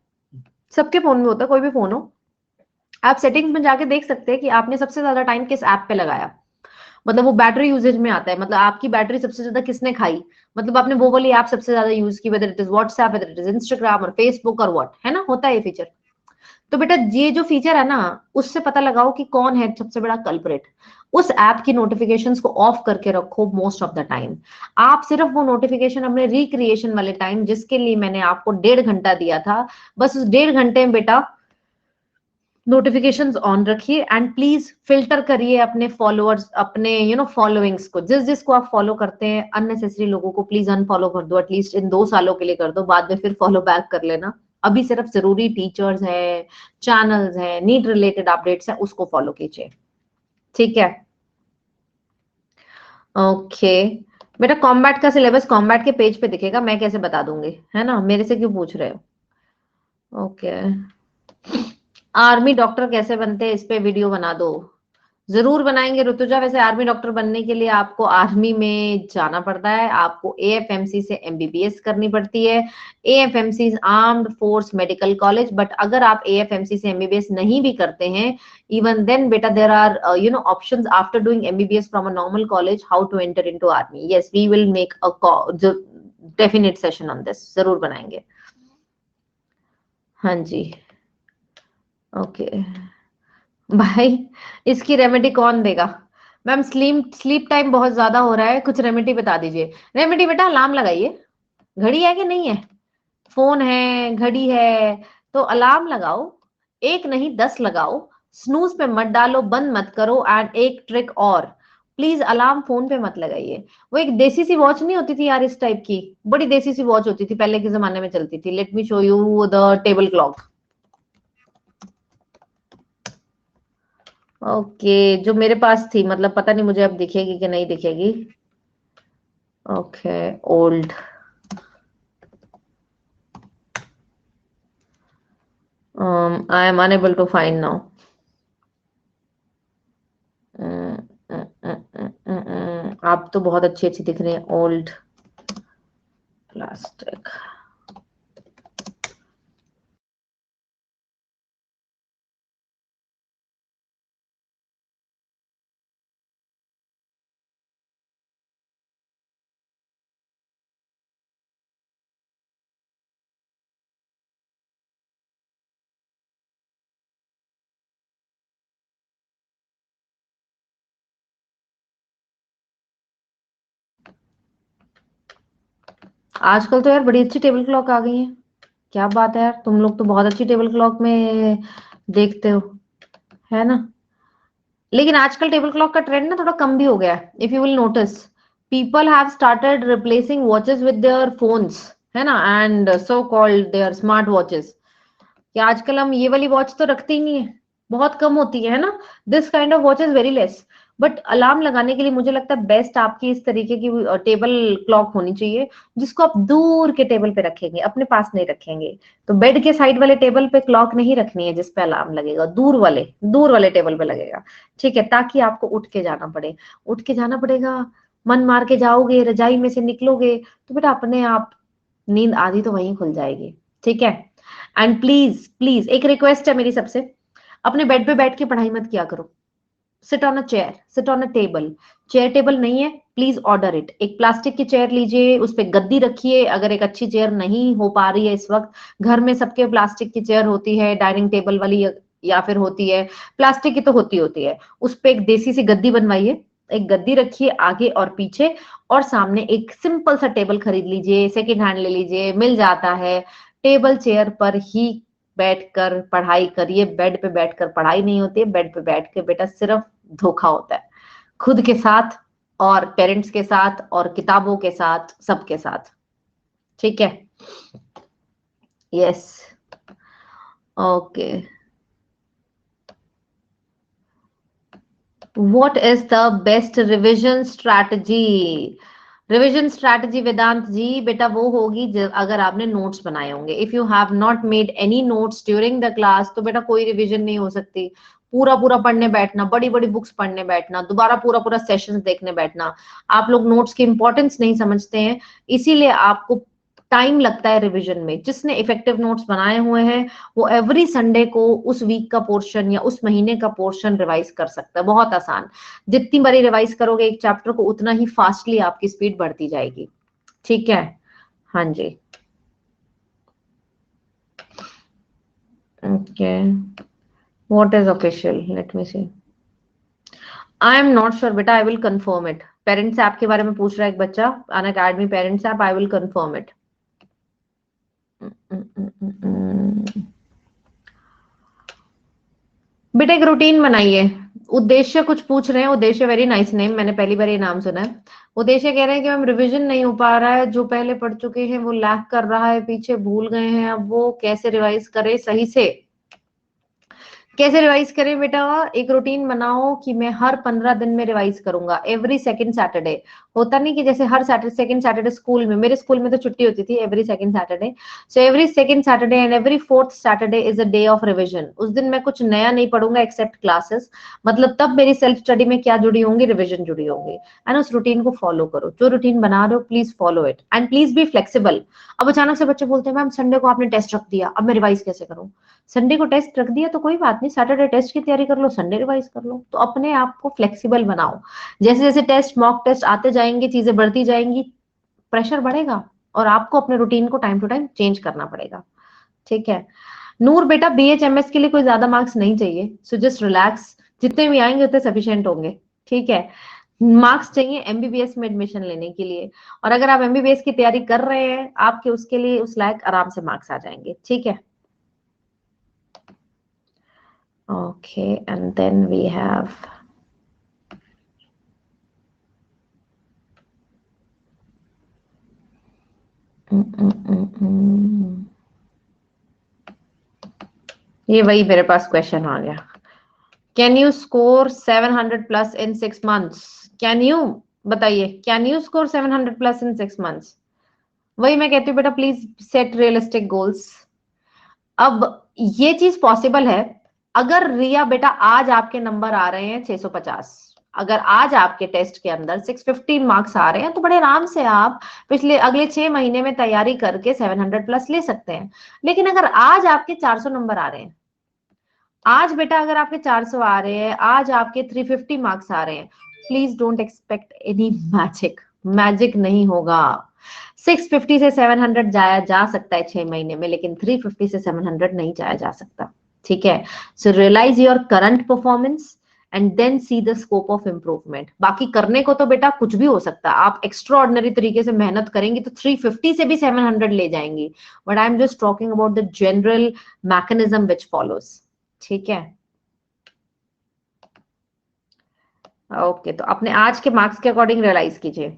सबके फोन में होता है, कोई भी फोन हो, आप सेटिंग्स में जाके देख सकते हैं कि आपने सबसे ज्यादा टाइम किस ऐप पे लगाया। मतलब वो बैटरी यूजेज में आता है, मतलब आपकी बैटरी सबसे ज्यादा किसने खाई, मतलब आपने वो वाली ऐप सबसे ज्यादा यूज की, whether it is WhatsApp, whether it is Instagram और फेसबुक और व्हाट, है ना, होता है ये फीचर। तो बेटा ये जो फीचर है ना, उससे पता लगाओ कि कौन है सबसे बड़ा कल्प्रिट। उस ऐप की नोटिफिकेशंस को ऑफ करके रखो मोस्ट ऑफ द टाइम। आप सिर्फ वो नोटिफिकेशन अपने रिक्रिएशन वाले टाइम, जिसके लिए मैंने आपको 1.5 घंटा दिया था, बस उस 1.5 घंटे में बेटा नोटिफिकेशंस ऑन रखिए। एंड प्लीज फिल्टर करिए अपने फॉलोअर्स, अपने फॉलोइंग्स को, जिस जिसको आप फॉलो करते हैं, अननेसेसरी लोगों को प्लीज अनफॉलो कर दो। एटलीस्ट इन 2 सालों के लिए कर दो, बाद में फिर फॉलो बैक कर लेना। अभी सिर्फ जरूरी टीचर्स हैं, चैनल्स हैं, नीट रिलेटेड अपडेट्स हैं, उसको फॉलो कीजिए। ठीक है। ओके। बेटा कॉम्बैट का सिलेबस कॉम्बैट के पेज पे दिखेगा, मैं कैसे बता दूंगी, है ना, मेरे से क्यों पूछ रहे हो? ओके। आर्मी डॉक्टर कैसे बनते हैं, इस पे वीडियो बना दो। जरूर बनाएंगे ऋतुजा। वैसे आर्मी डॉक्टर बनने के लिए आपको आर्मी में जाना पड़ता है, आपको एएफएमसी से एमबीबीएस करनी पड़ती है। AFMC armed force medical college. But अगर आप एएफएमसी से एमबीबीएस नहीं भी करते हैं, इवन देन बेटा there are options after doing MBBS from a normal college how to enter into army. Yes, we will make a definite session on this, जरूर बनाएंगे। हाँ जी। ओके। भाई इसकी रेमेडी कौन देगा? मैम स्लीप स्लीप टाइम बहुत ज्यादा हो रहा है, कुछ रेमेडी बता दीजिए। रेमेडी बेटा अलार्म लगाइए। घड़ी है कि नहीं है? फोन है, घड़ी है, तो अलार्म लगाओ। एक नहीं 10 लगाओ। स्नूज पे मत डालो, बंद मत करो। एंड एक ट्रिक और, प्लीज अलार्म फोन पे मत लगाइए। वो एक देसी सी वॉच नहीं होती थी यार, इस टाइप की बड़ी देसी सी वॉच होती थी, पहले के जमाने में चलती थी। Let me show you the table clock. Okay, जो मेरे पास थी, मतलब पता नहीं मुझे अब दिखेगी कि नहीं दिखेगी। Okay, old. I am unable to find now. आप तो बहुत अच्छी अच्छी दिख रही हैं। Old plastic. आजकल तो यार बड़ी अच्छी टेबल क्लॉक आ गई है। क्या बात है यार, तुम लोग तो बहुत अच्छी टेबल क्लॉक में देखते हो, है ना। लेकिन आजकल टेबल क्लॉक का ट्रेंड ना थोड़ा कम भी हो गया है। If you will notice, people have started replacing watches with their phones, है ना, and so called their smart watches. कि आजकल हम ये वाली वॉच तो रखते ही नहीं है, बहुत कम होती है ना। This kind of watch is very less. But alarm लगाने के लिए मुझे लगता है बेस्ट आपकी इस तरीके की टेबल क्लॉक होनी चाहिए, जिसको आप दूर के टेबल पे रखेंगे, अपने पास नहीं रखेंगे। तो बेड के साइड वाले टेबल पे क्लॉक नहीं रखनी है जिसपे अलार्म लगेगा, दूर वाले टेबल पे लगेगा। ठीक है, ताकि आपको उठ के जाना पड़े, उठ के जाना पड़ेगा, मन मार के जाओगे, रजाई में से निकलोगे, तो बेटा अपने आप नींद आधी तो वहीं खुल जाएगी। ठीक है। एंड प्लीज प्लीज एक रिक्वेस्ट है मेरी सबसे, अपने बेड पे बैठ के पढ़ाई मत किया करो। Sit on a chair, sit on a table. Chair table नहीं है, प्लीज ऑर्डर इट। एक प्लास्टिक की चेयर लीजिए, उस पर गद्दी रखिए। अगर एक अच्छी चेयर नहीं हो पा रही है इस वक्त, घर में सबके प्लास्टिक की चेयर होती है, डाइनिंग टेबल वाली या फिर होती है प्लास्टिक की, तो होती है। उस पे एक देसी सी गद्दी बनवाइए, एक गद्दी रखिए आगे और पीछे, और सामने एक सिंपल सा टेबल खरीद लीजिए, सेकेंड हैंड ले लीजिए, मिल जाता है। टेबल चेयर पर ही बैठकर पढ़ाई करिए। बेड पे बैठकर पढ़ाई नहीं होती है, बेड पे बैठ के बेटा सिर्फ धोखा होता है, खुद के साथ और पेरेंट्स के साथ और किताबों के साथ, सबके साथ। ठीक है। Yes. Okay. What is the best revision strategy? Revision strategy Vedant ji बेटा वो होगी अगर आपने नोट्स बनाए होंगे। If you have not made any notes during the class, तो बेटा कोई रिवीजन नहीं हो सकती। पूरा पूरा पढ़ने बैठना, बड़ी बड़ी बुक्स पढ़ने बैठना, दोबारा पूरा पूरा सेशंस देखने बैठना, आप लोग नोट्स की इंपॉर्टेंस नहीं समझते हैं, इसीलिए आपको टाइम लगता है रिवीजन में। जिसने इफेक्टिव नोट्स बनाए हुए हैं वो एवरी संडे को उस वीक का पोर्शन या उस महीने का पोर्शन रिवाइज कर सकता है, बहुत आसान। जितनी बारी रिवाइज करोगे एक चैप्टर को, उतना ही फास्टली आपकी स्पीड बढ़ती जाएगी। ठीक है। हाँ जी। Okay. What is official, let me see. I am not sure बेटा, I will confirm it. Parents app के बारे में पूछ रहा है एक बच्चा, Unacademy parents app, I will confirm it. बेटा एक रूटीन बनाइए। उद्देश्य कुछ पूछ रहे हैं, उद्देश्य वेरी नाइस नेम, मैंने पहली बार ये नाम सुना है। उद्देश्य कह रहे हैं कि मैम रिवीजन नहीं हो पा रहा है, जो पहले पढ़ चुके हैं वो लैग कर रहा है, पीछे भूल गए हैं, अब वो कैसे रिवाइज करें सही से। कैसे रिवाइज करें बेटा? एक रूटीन बनाओ कि मैं हर 15 दिन में रिवाइज करूंगा, एवरी सेकंड सैटरडे। होता नहीं कि जैसे हर सैटरडे सेकंड सैटरडे स्कूल में, मेरे स्कूल में तो छुट्टी होती थी every second Saturday. So every second Saturday and every fourth Saturday is a day of revision. उस दिन मैं कुछ नया नहीं पढ़ूंगा एक्सेप्ट क्लासेस, मतलब तब मेरी सेल्फ स्टडी में क्या जुड़ी होंगी, रिविजन जुड़ी होंगी। एंड उस रूटीन को फॉलो करो, जो रूटीन बना रहे हो please follow it and please be flexible. अब अचानक से बच्चे बोलते हैं मैम संडे को आपने टेस्ट रख दिया, अब मैं रिवाइज कैसे करूं? संडे को टेस्ट रख दिया तो कोई बात नहीं, सैटरडे टेस्ट की तैयारी कर लो, संडे रिवाइज कर लो। तो अपने आप को फ्लेक्सिबल बनाओ। जैसे जैसे टेस्ट मॉक टेस्ट आते जाएंगे, चीजें बढ़ती जाएंगी, प्रेशर बढ़ेगा और आपको अपने रूटीन को टाइम टू टाइम चेंज करना पड़ेगा। ठीक है। नूर बेटा बीएचएमएस के लिए कोई ज्यादा मार्क्स नहीं चाहिए, सो जस्ट रिलैक्स, जितने भी आएंगे उतने सफिशिएंट होंगे। ठीक है। मार्क्स चाहिए एमबीबीएस में एडमिशन लेने के लिए, और अगर आप एमबीबीएस की तैयारी कर रहे हैं, आपके उसके लिए उस लायक आराम से मार्क्स आ जाएंगे। ठीक है। Okay, and then we have ये वही मेरे पास क्वेश्चन आ गया। Can you score 700 plus in 6 months? Can you, बताइए, can you score 700 plus in 6 months? वही मैं कहती हूँ बेटा, प्लीज सेट रियलिस्टिक गोल्स। अब ये चीज पॉसिबल है अगर रिया बेटा आज आपके नंबर आ रहे हैं 650, अगर आज आपके टेस्ट के अंदर 615 मार्क्स आ रहे हैं, तो बड़े आराम से आप पिछले अगले 6 महीने में तैयारी करके 700 प्लस ले सकते हैं। लेकिन अगर आज आपके 400 नंबर आ रहे हैं, आज बेटा अगर आपके 400 आ रहे हैं, आज आपके 350 मार्क्स आ रहे हैं, please don't expect any magic. Magic नहीं होगा। 650 से 700 जाया जा सकता है 6 महीने में, लेकिन 350 से 700 नहीं जाया जा सकता। ठीक है। So realize your current performance and then see the scope of improvement. बाकी करने को तो बेटा कुछ भी हो सकता है, आप एक्स्ट्रा ऑर्डिनरी तरीके से मेहनत करेंगी तो 350 से भी 700 ले जाएंगी। But I am just talking about the general mechanism which follows. ठीक है। ओके, तो अपने आज के मार्क्स के अकॉर्डिंग रियलाइज कीजिए।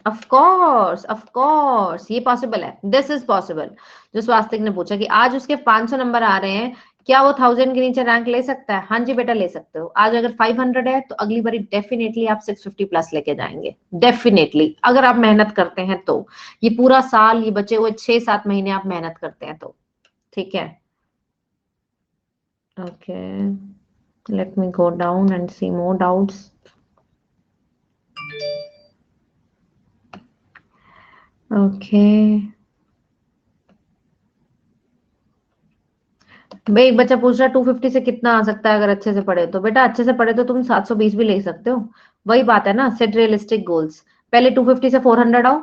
ऑफ कोर्स ये पॉसिबल है, दिस इज पॉसिबल। जो स्वास्तिक ने पूछा कि आज उसके 500 नंबर आ रहे हैं, क्या वो 1000 के नीचे रैंक ले सकता है? हाँ जी बेटा ले सकते हो। आज अगर 500 है तो अगली बारी डेफिनेटली आप 650 प्लस लेके जाएंगे, डेफिनेटली, अगर आप मेहनत करते हैं तो। ये पूरा साल, ये बचे हुए 6-7 महीने आप मेहनत करते हैं तो। ठीक है। Okay, let me go down and see more doubts. Okay भाई, एक बच्चा पूछ रहा है 250 से कितना आ सकता है अगर अच्छे से पढ़े तो। बेटा अच्छे से पढ़े तो तुम 720 भी ले सकते हो। वही बात है ना, सेट रियलिस्टिक गोल्स। पहले 250 से 400 आओ,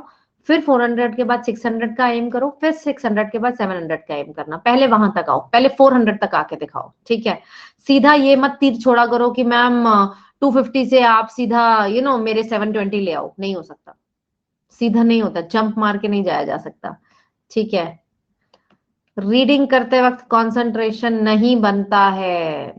फिर 400 के बाद 600 का एम करो, फिर 600 के बाद 700 का एम करना। पहले वहां तक आओ, पहले 400 तक आके दिखाओ, ठीक है। सीधा ये मत तीर छोड़ा करो कि मैम 250 से आप सीधा मेरे 720 ले आओ, नहीं हो सकता। सीधा नहीं होता, जंप मार के नहीं जाया जा सकता, ठीक है। रीडिंग करते वक्त कंसंट्रेशन नहीं बनता है।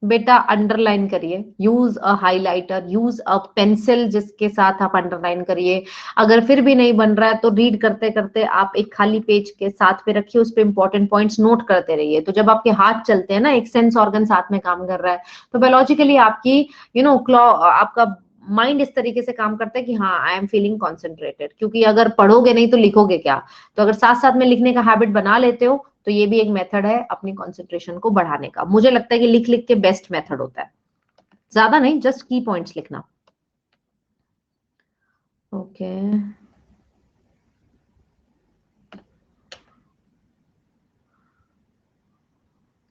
बेटा अंडरलाइन करिए, use a highlighter, use a pencil जिसके साथ आप अंडरलाइन करिए। अगर फिर भी नहीं बन रहा है तो रीड करते करते आप एक खाली पेज के साथ पे रखिए, उस पे इंपॉर्टेंट पॉइंट्स नोट करते रहिए। तो जब आपके हाथ चलते हैं ना, एक सेंस ऑर्गन साथ में काम कर रहा है, तो बायोलॉजिकली आपकी क्लॉ आपका माइंड इस तरीके से काम करता है कि हाँ आई एम फीलिंग कॉन्सेंट्रेटेड। क्योंकि अगर पढ़ोगे नहीं तो लिखोगे क्या। तो अगर साथ साथ में लिखने का हैबिट बना लेते हो तो ये भी एक मेथड है अपनी कंसंट्रेशन को बढ़ाने का। मुझे लगता है कि लिख लिख के बेस्ट मेथड होता है, ज्यादा नहीं, जस्ट की पॉइंट्स लिखना। Okay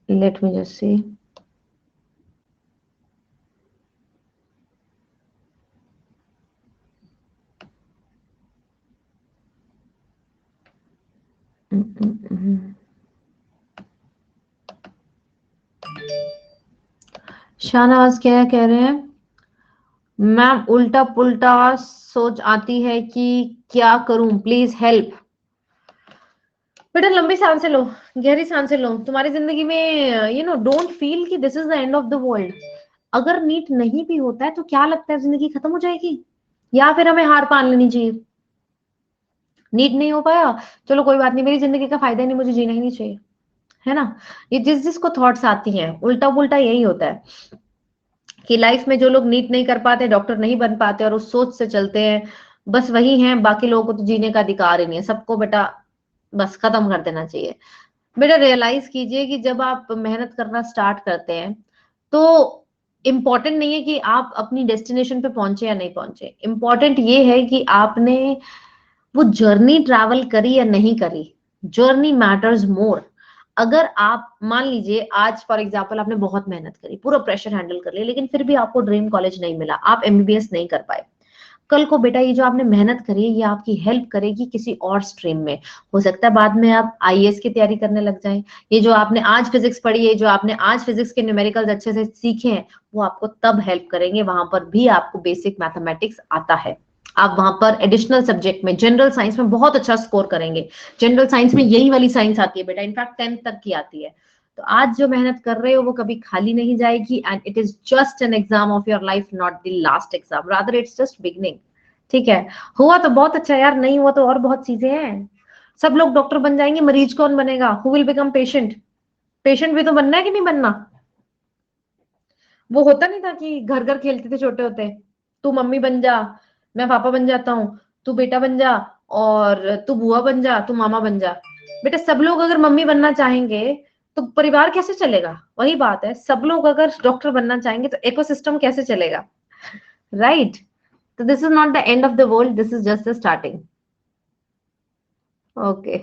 let me just see. Shahnawaz क्या कह रहे हैं, मैम उल्टा पुल्टा सोच आती है कि क्या करूं, प्लीज हेल्प। बेटा लंबी सांसें लो, गहरी सांसें लो। तुम्हारी जिंदगी में डोंट फील कि this is the end of the world. अगर नीट नहीं भी होता है तो क्या लगता है जिंदगी खत्म हो जाएगी, या फिर हमें हार मान लेनी चाहिए। नीट नहीं हो पाया, चलो कोई बात नहीं, मेरी जिंदगी का फायदा ही नहीं, मुझे जीना ही नहीं चाहिए, है ना। ये जिस जिसको थॉट्स आती हैं उल्टा पुल्टा यही होता है कि लाइफ में जो लोग नीट नहीं कर पाते, डॉक्टर नहीं बन पाते और उस सोच से चलते हैं, बस वही हैं। बाकी लोगों को तो जीने का अधिकार ही नहीं है, सबको बेटा बस खत्म कर देना चाहिए। बेटा रियलाइज कीजिए कि जब आप मेहनत करना स्टार्ट करते हैं तो इम्पोर्टेंट नहीं है कि आप अपनी डेस्टिनेशन पे पहुंचे या नहीं पहुंचे। इम्पोर्टेंट ये है कि आपने वो जर्नी ट्रैवल करी या नहीं करी। Journey matters more. अगर आप मान लीजिए आज फॉर एग्जाम्पल आपने बहुत मेहनत करी, पूरा प्रेशर हैंडल कर लिया, लेकिन फिर भी आपको ड्रीम कॉलेज नहीं मिला, आप एमबीबीएस नहीं कर पाए। कल को बेटा ये जो आपने मेहनत करी है ये आपकी हेल्प करेगी किसी और स्ट्रीम में। हो सकता है बाद में आप आईएएस की तैयारी करने लग जाएं। ये जो आपने आज फिजिक्स पढ़ी है, जो आपने आज फिजिक्स के न्यूमेरिकल्स अच्छे से सीखे हैं, वो आपको तब हेल्प करेंगे। वहां पर भी आपको बेसिक मैथमेटिक्स आता है, आप वहां पर एडिशनल सब्जेक्ट में जनरल साइंस में बहुत अच्छा स्कोर करेंगे। जनरल साइंस में यही वाली साइंस आती है बेटा, इनफैक्ट 10th तक की आती है। तो आज जो मेहनत कर रहे हो वो कभी खाली नहीं जाएगी, and it is just an exam of your life, not the last exam, rather it's just beginning. ठीक है, हुआ तो बहुत अच्छा यार, नहीं हुआ तो और बहुत चीजें हैं। सब लोग डॉक्टर बन जाएंगे, मरीज कौन बनेगा, who will become patient. Patient भी तो बनना है कि नहीं बनना। वो होता नहीं था कि घर घर खेलते थे छोटे होते, तू मम्मी बन जा, मैं पापा बन जाता हूँ, तू बेटा बन जा, और तू बुआ बन जा, तू मामा बन जा। बेटा सब लोग अगर मम्मी बनना चाहेंगे तो परिवार कैसे चलेगा। वही बात है, सब लोग अगर डॉक्टर बनना चाहेंगे तो इकोसिस्टम कैसे चलेगा, राइट। तो this is not the end of the world, this is just the starting. Okay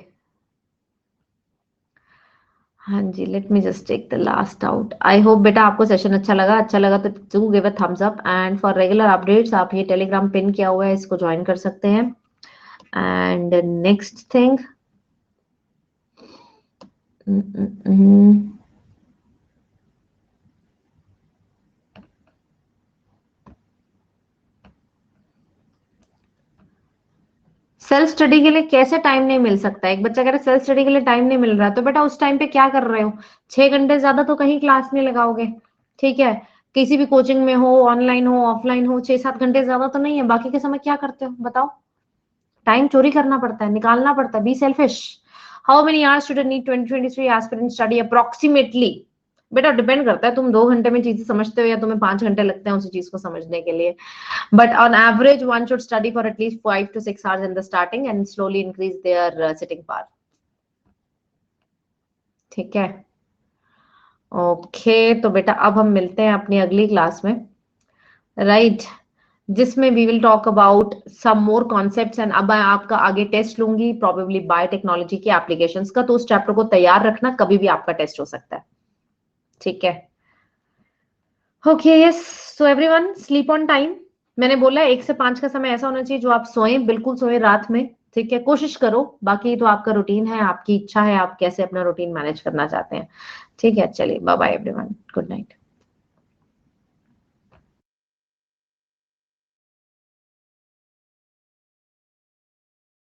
हाँ जी, let me just take the last out. I hope बेटा आपको सेशन अच्छा लगा तो do give a thumbs up, and for regular updates आप ये Telegram pin किया हुआ है, इसको ज्वाइन कर सकते हैं। And next thing, self study के लिए कैसे टाइम नहीं मिल सकता। एक बच्चा कह रहा है सेल्फ स्टडी के लिए टाइम नहीं मिल रहा, तो बेटा उस टाइम पे क्या कर रहे हो। 6 घंटे ज्यादा तो कहीं क्लास में लगाओगे, ठीक है। किसी भी कोचिंग में हो, ऑनलाइन हो ऑफलाइन हो, 6-7 घंटे ज्यादा तो नहीं है। बाकी के समय क्या करते हो बताओ। टाइम चोरी करना पड़ता है, निकालना पड़ता है, be selfish. How many hours student need 2023 aspirant study approximately. बेटा डिपेंड करता है, तुम 2 घंटे में चीजें समझते हो या तुम्हें 5 घंटे लगते हैं उसी चीज को समझने के लिए। But on average, one should study for at least 5 to 6 hours in the starting and slowly increase their sitting power. ठीक है, ओके तो बेटा अब हम मिलते हैं अपनी अगली क्लास में, राइट। जिसमें we will talk about some more concepts and अब मैं आपका आगे टेस्ट लूंगी प्रोबेबली बायोटेक्नोलॉजी के एप्लीकेशंस का, तो उस चैप्टर को तैयार रखना, कभी भी आपका टेस्ट हो सकता है, ठीक है। Okay yes, so everyone sleep on time. मैंने बोला 1 से 5 का समय ऐसा होना चाहिए जो आप सोएं, बिल्कुल सोएं रात में, ठीक है, कोशिश करो, बाकी तो आपका रूटीन है, आपकी इच्छा है, आप कैसे अपना रूटीन मैनेज करना चाहते हैं, ठीक है। चलिए bye bye everyone, good night.